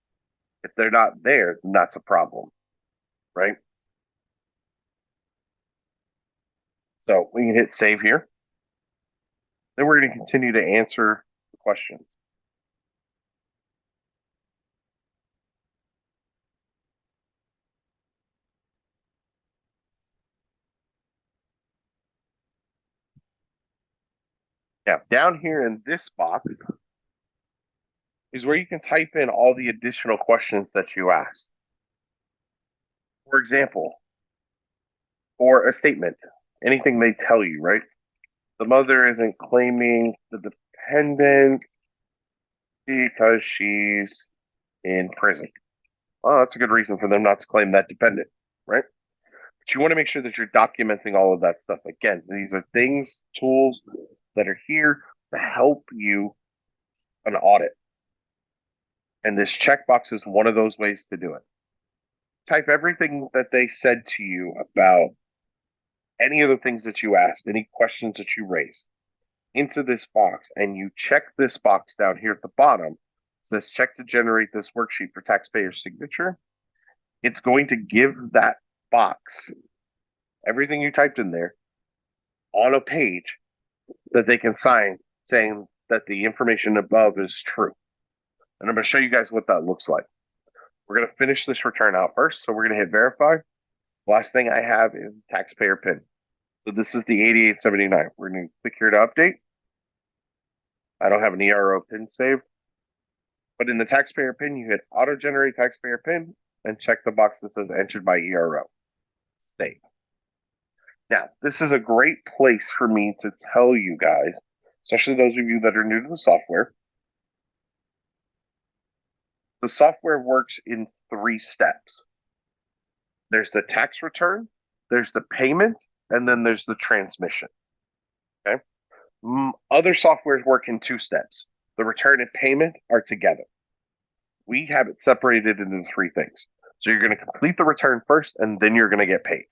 If they're not there, then that's a problem, right? So we can hit save here. Then we're going to continue to answer the questions. Now, down here in this box is where you can type in all the additional questions that you ask. For example, or a statement, anything they tell you, right? The mother isn't claiming the dependent because she's in prison. Well, that's a good reason for them not to claim that dependent, right? But you want to make sure that you're documenting all of that stuff. Again, these are things, tools that are here to help you an audit. And this checkbox is one of those ways to do it. Type everything that they said to you about any of the things that you asked, any questions that you raised into this box, and you check this box down here at the bottom. It says check to generate this worksheet for taxpayer signature. It's going to give that box everything you typed in there on a page that they can sign saying that the information above is true. And I'm going to show you guys what that looks like. We're going to finish this return out first. So we're going to hit verify. Last thing I have is taxpayer PIN. So this is the 8879. We're going to click here to update. I don't have an ERO PIN saved. But in the taxpayer PIN, you hit auto generate taxpayer PIN and check the box that says entered by ERO. Save. Now, this is a great place for me to tell you guys, especially those of you that are new to the software. The software works in 3 steps. There's the tax return, there's the payment, and then there's the transmission. Okay. Other softwares work in 2 steps. The return and payment are together. We have it separated into 3 things. So you're going to complete the return first, and then you're going to get paid.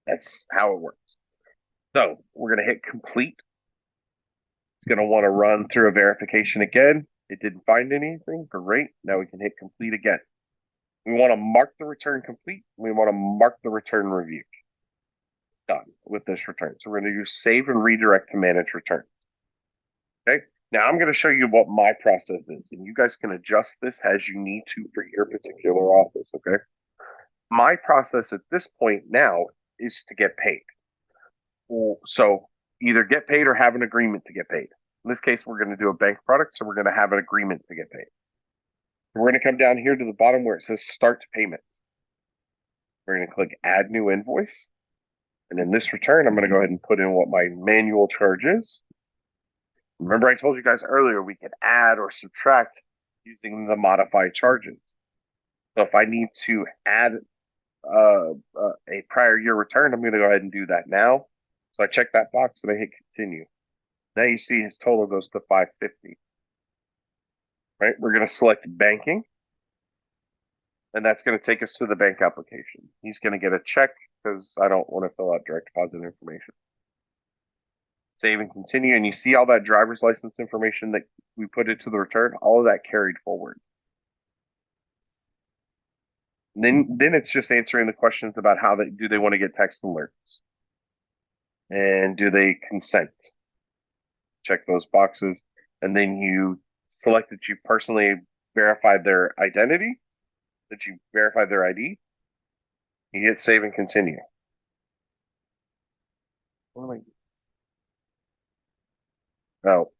That's how it works. So we're going to hit complete. It's going to want to run through a verification again. It didn't find anything. Great. Now we can hit complete again. We want to mark the return complete. We want to mark the return review. Done with this return. So we're going to use save and redirect to manage return. Okay. Now I'm going to show you what my process is, and you guys can adjust this as you need to for your particular office. Okay. My process at this point now is to get paid. So either get paid or have an agreement to get paid. In this case, we're going to do a bank product, so we're going to have an agreement to get paid. We're going to come down here to the bottom where it says start payment. We're going to click add new invoice. And in this return, I'm going to go ahead and put in what my manual charge is. Remember, I told you guys earlier we can add or subtract using the modify charges. So if I need to add a prior year return, I'm going to go ahead and do that now. So I check that box and I hit continue. Now you see his total goes to 550. Right? We're going to select banking. And that's going to take us to the bank application. He's going to get a check because I don't want to fill out direct deposit information. Save and continue. And you see all that driver's license information that we put into the return, all of that carried forward. And then it's just answering the questions about how do they want to get text alerts? And do they consent? Check those boxes. And then you select that you personally verified their identity, that you verified their ID. You hit save and continue. What am I? Oh.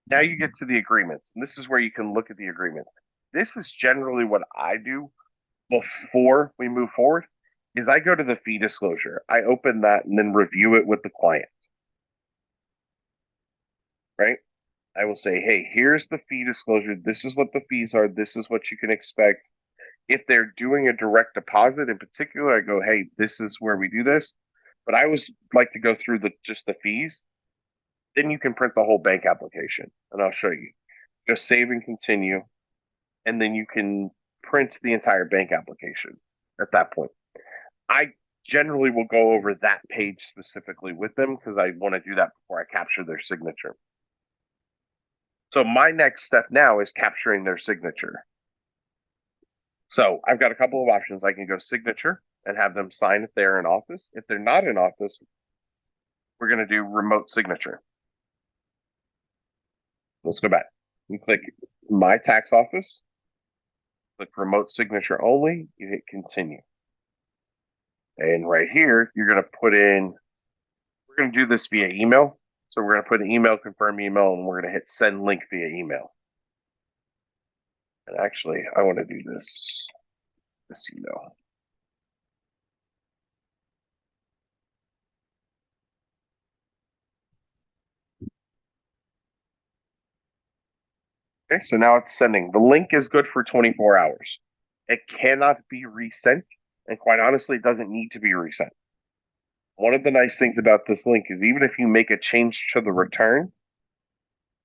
Now you get to the agreements, and this is where you can look at the agreement. This is generally what I do before we move forward. Is I go to the fee disclosure, I open that, and then review it with the client. Right? I will say, hey, here's the fee disclosure. This is what the fees are. This is what you can expect. If they're doing a direct deposit in particular, I go, hey, this is where we do this. But I always like to go through just the fees. Then you can print the whole bank application, and I'll show you. Just save and continue, and then you can print the entire bank application at that point. I generally will go over that page specifically with them because I want to do that before I capture their signature. So my next step now is capturing their signature. So I've got a couple of options. I can go signature and have them sign if they're in office. If they're not in office, we're going to do remote signature. Let's go back. You click My Tax Office, click Remote Signature Only, you hit Continue. And right here, you're going to put in, we're going to do this via email. So we're going to put an email, confirm email, and we're going to hit Send Link via email. And actually, I want to do this email. Okay, so now it's sending. The link is good for 24 hours. It cannot be resent, and quite honestly, it doesn't need to be resent. One of the nice things about this link is even if you make a change to the return,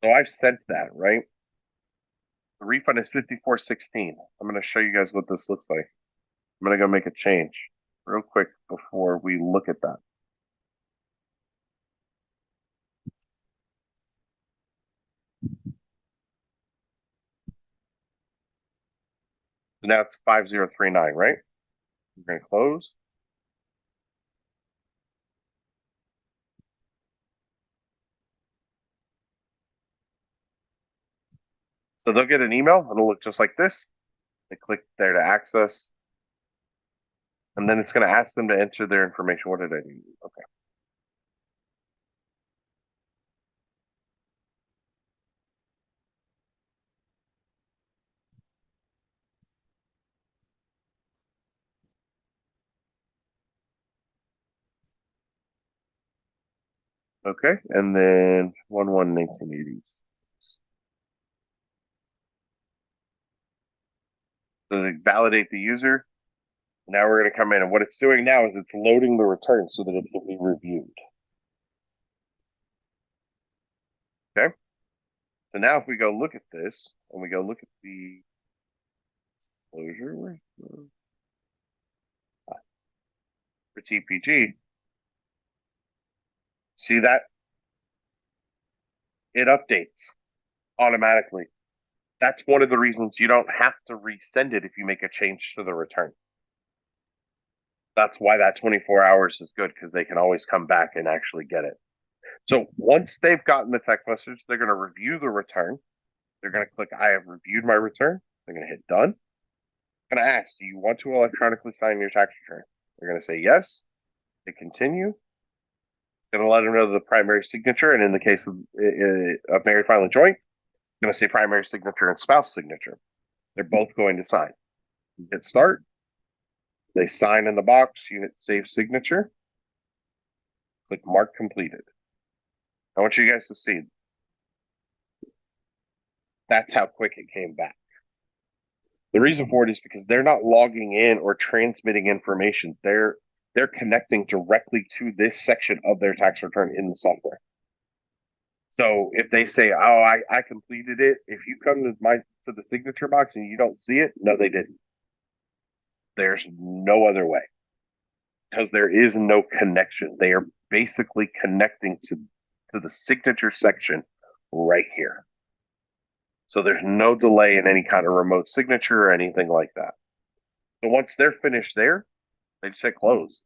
so I've sent that, right? The refund is 54.16. I'm going to show you guys what this looks like. I'm going to go make a change real quick before we look at that. So now it's 5039, right? We're going to close. So they'll get an email. It'll look just like this. They click there to access. And then it's going to ask them to enter their information. What did I do? Okay. Okay. And then 1/1/1980s. So they validate the user. Now we're going to come in, and what it's doing now is it's loading the return so that it can be reviewed. Okay. So now if we go look at this, and we go look at the closure for TPG, see that it updates automatically. That's one of the reasons you don't have to resend it if you make a change to the return. That's why that 24 hours is good, because they can always come back and actually get it. So once they've gotten the text message, they're going to review the return. They're going to click, I have reviewed my return. They're going to hit done. I'm going to ask, do you want to electronically sign your tax return? They're going to say yes. Hit continue. It's going to let them know the primary signature. And in the case of married filing joint, it's going to say primary signature and spouse signature. They're both going to sign. You hit start. They sign in the box. You hit save signature. Click mark completed. I want you guys to see. That's how quick it came back. The reason for it is because they're not logging in or transmitting information. They're connecting directly to this section of their tax return in the software. So if they say, "Oh, I completed it," if you come to the signature box and you don't see it, no, they didn't. There's no other way, because there is no connection. They are basically connecting to the signature section right here. So there's no delay in any kind of remote signature or anything like that. So once they're finished there, they just hit close.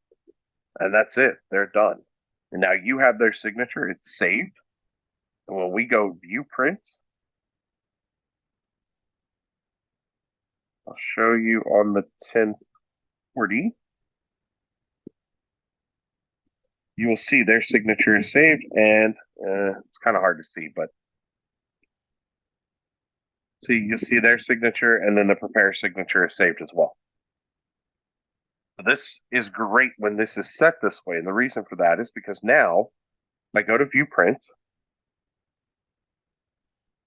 And that's it. They're done. And now you have their signature. It's saved. And when we go view print, I'll show you on the 1040. You will see their signature is saved, and it's kind of hard to see, but see, you'll see their signature, and then the prepare signature is saved as well. This is great when this is set this way, and the reason for that is because now, if I go to view print,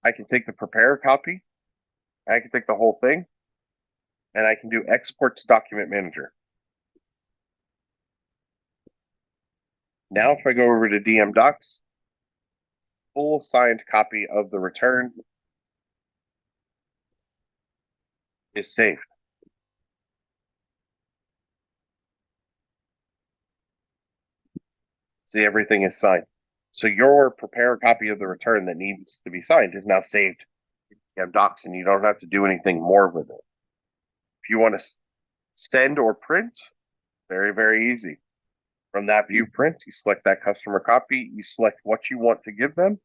I can take the prepare copy, I can take the whole thing, and I can do export to document manager. Now, if I go over to DM Docs, full signed copy of the return is saved. See, everything is signed. So your prepare copy of the return that needs to be signed is now saved in DM Docs, and you don't have to do anything more with it. If you want to send or print, very, very easy. From that view print, you select that customer copy, you select what you want to give them,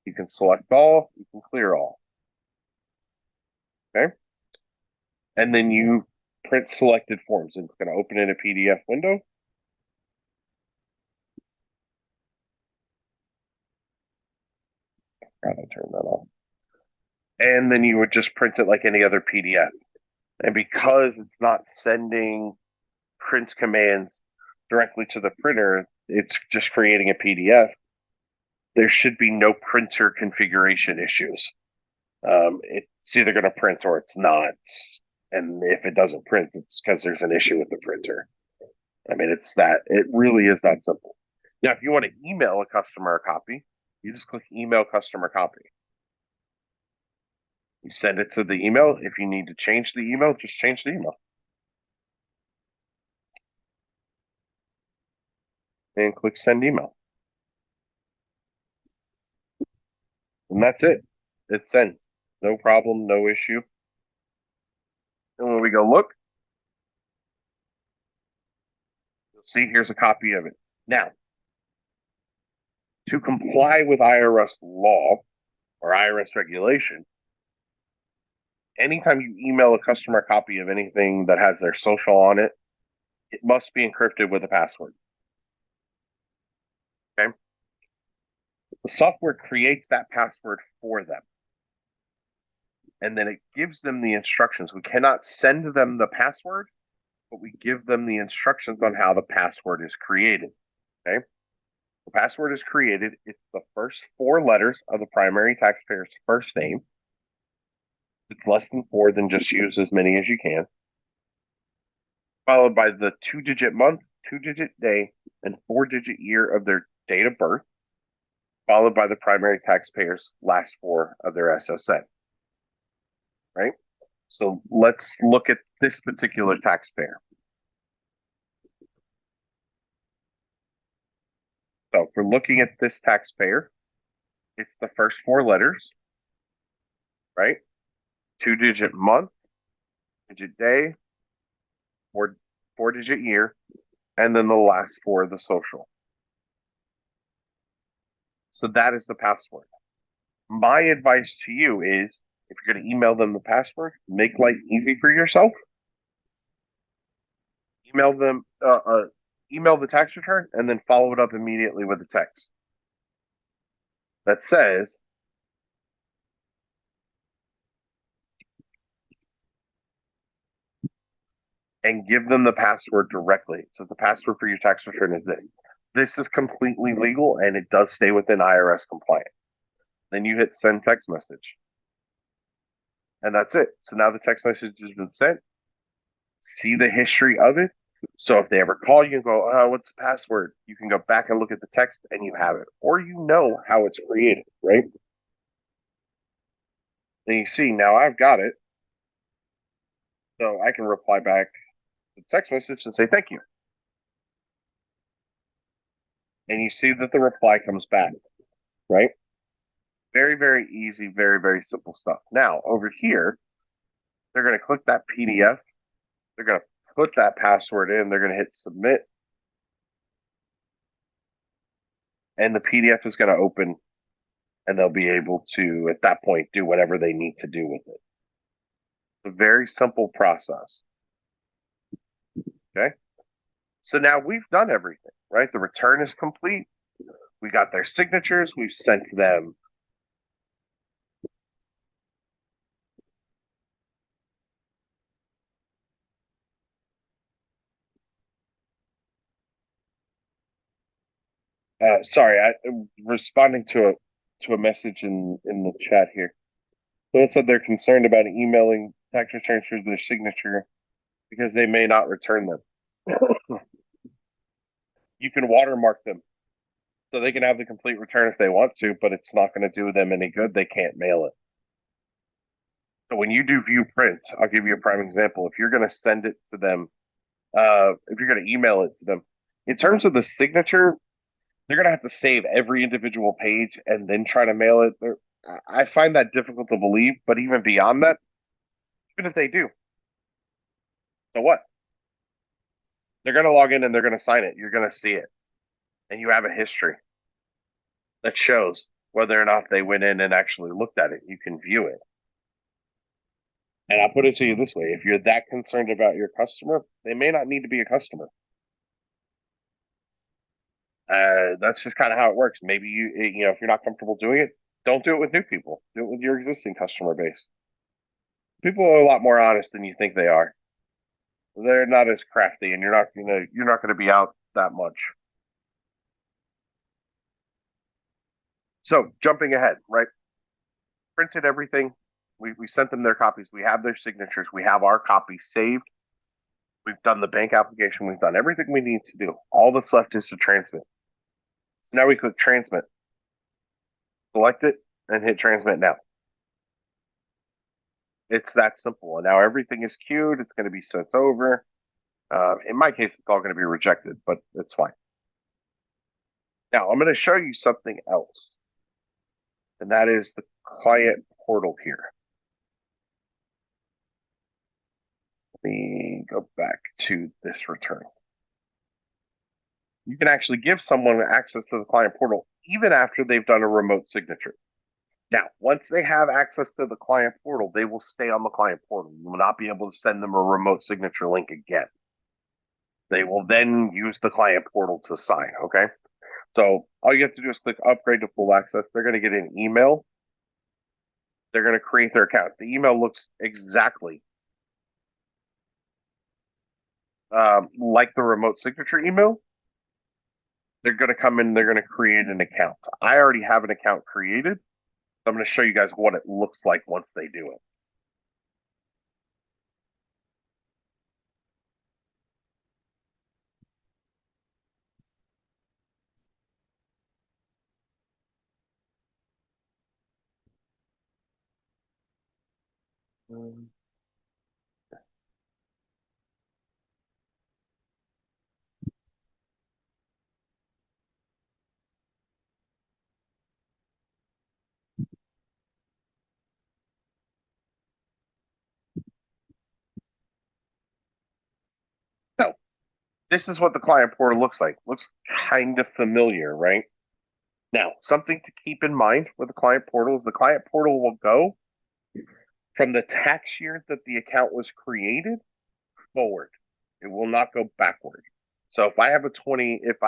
You can select all, you can clear all. Okay. And then you print selected forms. And it's going to open in a PDF window. Gotta turn that off. And then you would just print it like any other PDF. And because it's not sending print commands directly to the printer, it's just creating a PDF. There should be no printer configuration issues. It's either going to print or it's not. And if it doesn't print, it's because there's an issue with the printer. I mean, it really is that simple. Now, if you want to email a customer a copy, you just click email customer copy. You send it to the email. If you need to change the email, just change the email. And click send email. And that's it. It's sent. No problem, no issue. And when we go look, you'll see here's a copy of it. Now, to comply with IRS law or IRS regulation, anytime you email a customer a copy of anything that has their social on it, it must be encrypted with a password. Okay? The software creates that password for them. And then it gives them the instructions. We cannot send them the password, but we give them the instructions on how the password is created. Okay? The password is created. It's the first 4 letters of the primary taxpayer's first name. If it's less than 4, then just use as many as you can. Followed by the 2-digit month, 2-digit day, and 4-digit year of their date of birth. Followed by the primary taxpayer's last 4 of their SSN. Right? So let's look at this particular taxpayer. So if we're looking at this taxpayer, it's the first 4 letters, right? 2-digit month, digit day, 4-digit year, and then the last 4 of the social. So that is the password. My advice to you is, if you're going to email them the password, make life easy for yourself. Email them, email the tax return, and then follow it up immediately with a text that says, and give them the password directly. So the password for your tax return is this. This is completely legal and it does stay within IRS compliance. Then you hit send text message. And that's it. So now the text message has been sent. See the history of it. So if they ever call you and go, oh, what's the password? You can go back and look at the text and you have it. Or you know how it's created, right? Then you see, now I've got it. So I can reply back to the text message and say thank you. And you see that the reply comes back, right? Very, very easy, very, very simple stuff. Now, over here, they're going to click that PDF. They're going to put that password in. They're going to hit submit. And the PDF is going to open. And they'll be able to, at that point, do whatever they need to do with it. It's a very simple process. Okay. So now we've done everything, right? The return is complete. We got their signatures. We've sent them sorry, I'm responding to a message in the chat here. So it said they're concerned about emailing tax returns for their signature because they may not return them. You can watermark them so they can have the complete return if they want to, but it's not going to do them any good. They can't mail it. So when you do view prints, I'll give you a prime example. If you're going to send it to them, if you're going to email it to them, in terms of the signature, they're going to have to save every individual page and then try to mail it. I find that difficult to believe, but even beyond that, even if they do, so what? They're going to log in and they're going to sign it. You're going to see it. And you have a history that shows whether or not they went in and actually looked at it. You can view it. And I'll put it to you this way: if you're that concerned about your customer, they may not need to be a customer. That's just kind of how it works. Maybe if you're not comfortable doing it, don't do it with new people. Do it with your existing customer base. People are a lot more honest than you think they are. They're not as crafty, and you're not gonna be out that much. So jumping ahead, right? Printed everything. We sent them their copies. We have their signatures. We have our copies saved. We've done the bank application. We've done everything we need to do. All that's left is to transmit. Now we click transmit. Select it and hit transmit now. It's that simple. And now everything is queued. It's going to be sent over. In my case, it's all going to be rejected, but it's fine. Now I'm going to show you something else, and that is the client portal here. Let me go back to this return. You can actually give someone access to the client portal even after they've done a remote signature. Now, once they have access to the client portal, they will stay on the client portal. You will not be able to send them a remote signature link again. They will then use the client portal to sign, okay? So all you have to do is click upgrade to full access. They're going to get an email. They're going to create their account. The email looks exactly like the remote signature email. They're going to come in, they're going to create an account. I already have an account created. I'm going to show you guys what it looks like once they do it. So this is what the client portal looks like. Looks kind of familiar, right? Now, something to keep in mind with the client portal is the client portal will go from the tax year that the account was created forward. It will not go backward. So if I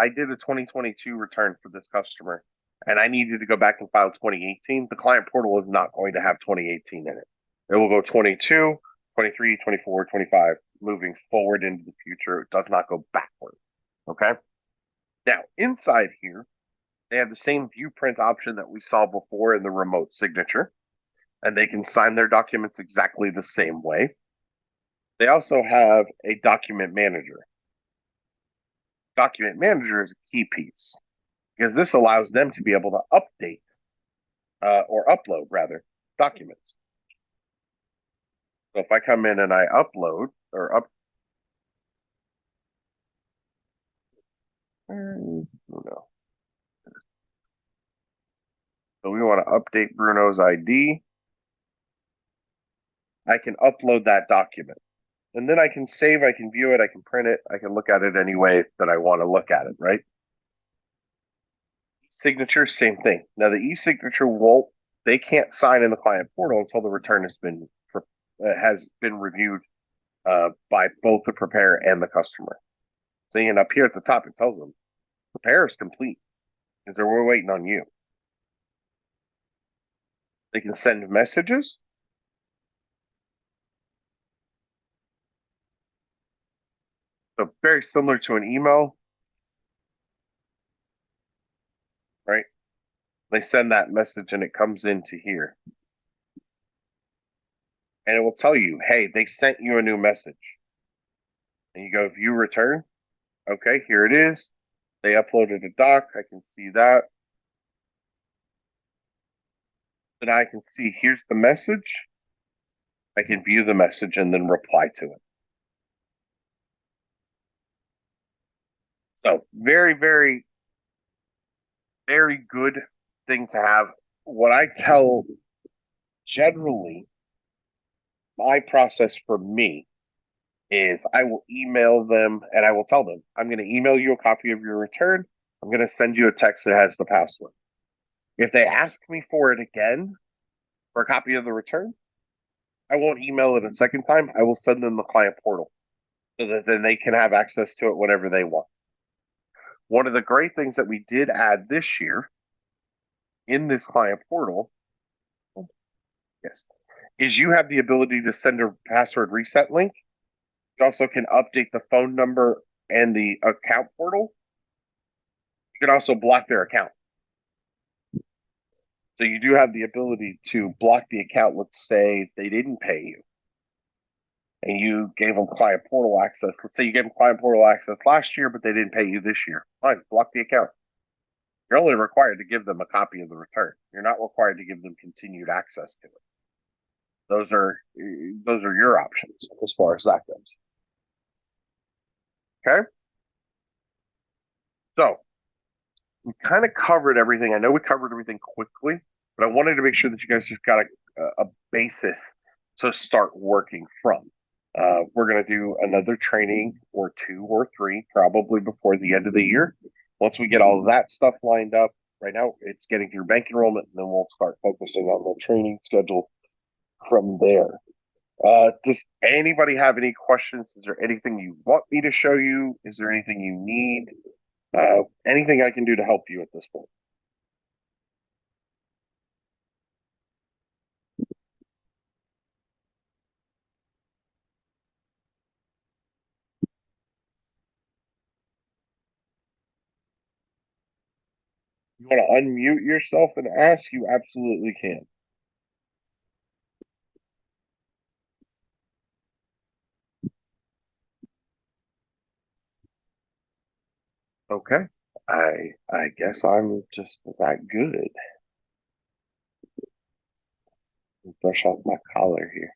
did a 2022 return for this customer and I needed to go back and file 2018, the client portal is not going to have 2018 in it. It will go 22, 23, 24, 25, moving forward into the future. It does not go backward. Okay. Now, inside here, they have the same view print option that we saw before in the remote signature, and they can sign their documents exactly the same way. They also have a document manager. Document manager is a key piece because this allows them to be able to update or upload rather documents. So if I come in and I upload or up, no. So we want to update Bruno's ID. I can upload that document. And then I can save, I can view it, I can print it, I can look at it any way that I want to look at it, right? Signature, same thing. Now the e-signature they can't sign in the client portal until the return has been reviewed by both the preparer and the customer. So up here at the top, it tells them prepare is complete because we're waiting on you. They can send messages. So very similar to an email, right? They send that message and it comes into here. And it will tell you, hey, they sent you a new message. And you go view return. Okay, here it is. They uploaded a doc. I can see that. Then I can see here's the message. I can view the message and then reply to it. So very, very, very good thing to have. What I tell generally, my process for me is I will email them and I will tell them, I'm going to email you a copy of your return. I'm going to send you a text that has the password. If they ask me for it again, for a copy of the return, I won't email it a second time. I will send them the client portal so that then they can have access to it whenever they want. One of the great things that we did add this year in this client portal, yes, is you have the ability to send a password reset link. You also can update the phone number and the account portal. You can also block their account. So you do have the ability to block the account. Let's say they didn't pay you and you gave them client portal access. Let's say you gave them client portal access last year, but they didn't pay you this year. Fine, block the account. You're only required to give them a copy of the return. You're not required to give them continued access to it. Those are your options as far as that goes. Okay. So we kind of covered everything. I know we covered everything quickly, but I wanted to make sure that you guys just got a basis to start working from. We're going to do another training or 2 or 3 probably before the end of the year. Once we get all of that stuff lined up, right now it's getting through bank enrollment, and then we'll start focusing on the training schedule from there. Does anybody have any questions? Is there anything you want me to show you? Is there anything you need? Anything I can do to help you at this point? You want to unmute yourself and ask? You absolutely can. Okay. I guess I'm just that good. Brush off my collar here.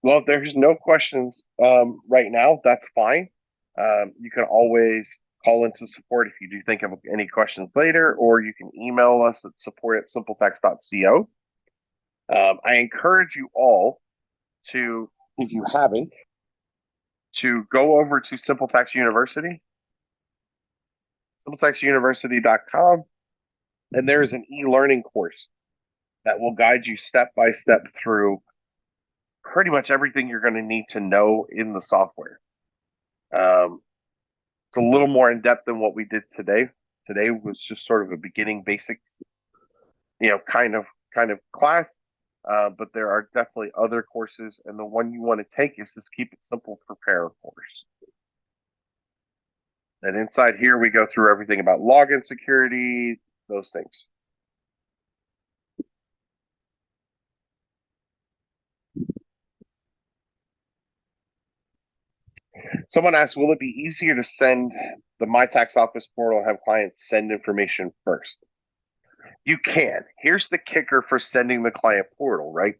Well, if there's no questions right now, that's fine. You can always call into support if you do think of any questions later, or you can email us at support@simpletext.co. I encourage you all to, if you haven't, to go over to SimpleText University, simpletextuniversity.com, and there's an e-learning course that will guide you step by step through pretty much everything you're going to need to know in the software. It's a little more in depth than what we did today. Today was just sort of a beginning basics, kind of class. But there are definitely other courses, and the one you want to take is this Keep It Simple Prepare course. And inside here, we go through everything about login security, those things. Someone asked, will it be easier to send the My Tax Office portal and have clients send information first? You can. Here's the kicker for sending the client portal, right?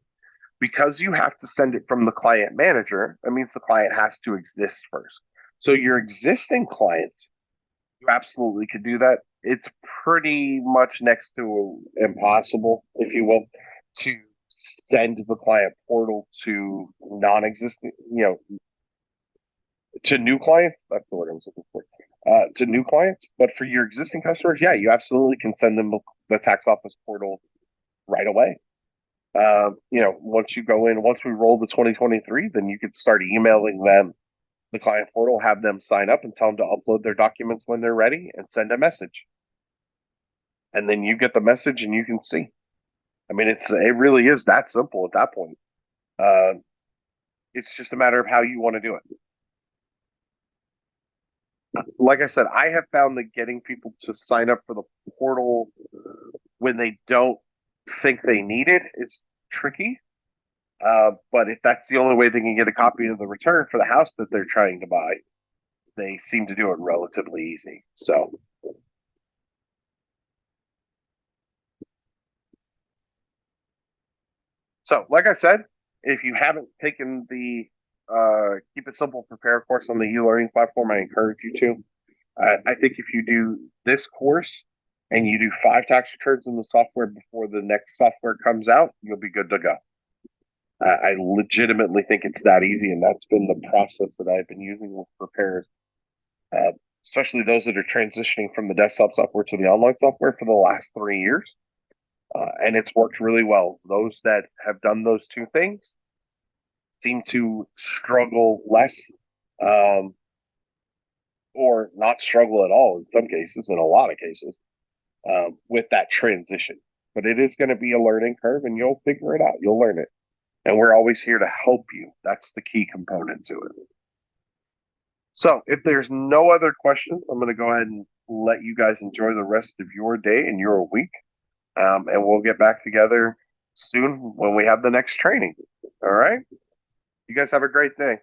Because you have to send it from the client manager, that means the client has to exist first. So your existing client, you absolutely could do that. It's pretty much next to impossible, if you will, to send the client portal to non-existing, to new clients. That's the word I was looking for. To new clients, but for your existing customers, yeah, you absolutely can send them the tax office portal right away. Once you go in, once we roll the 2023, then you could start emailing them the client portal, have them sign up and tell them to upload their documents when they're ready and send a message. And then you get the message and you can see. I mean, it really is that simple at that point. It's just a matter of how you want to do it. Like I said, I have found that getting people to sign up for the portal when they don't think they need it is tricky. But if that's the only way they can get a copy of the return for the house that they're trying to buy, they seem to do it relatively easy. So like I said, if you haven't taken the Keep It Simple Prepare course on the e-learning platform, I encourage you to. I think if you do this course and you do 5 tax returns in the software before the next software comes out, you'll be good to go. I legitimately think it's that easy, and that's been the process that I've been using with prepares especially those that are transitioning from the desktop software to the online software for the last 3 years. And it's worked really well. Those that have done those two things seem to struggle less, um, or not struggle at all in some cases, in a lot of cases, with that transition. But it is going to be a learning curve, and you'll figure it out. You'll learn it. And we're always here to help you. That's the key component to it. So if there's no other questions, I'm going to go ahead and let you guys enjoy the rest of your day and your week. And we'll get back together soon when we have the next training. All right. You guys have a great day.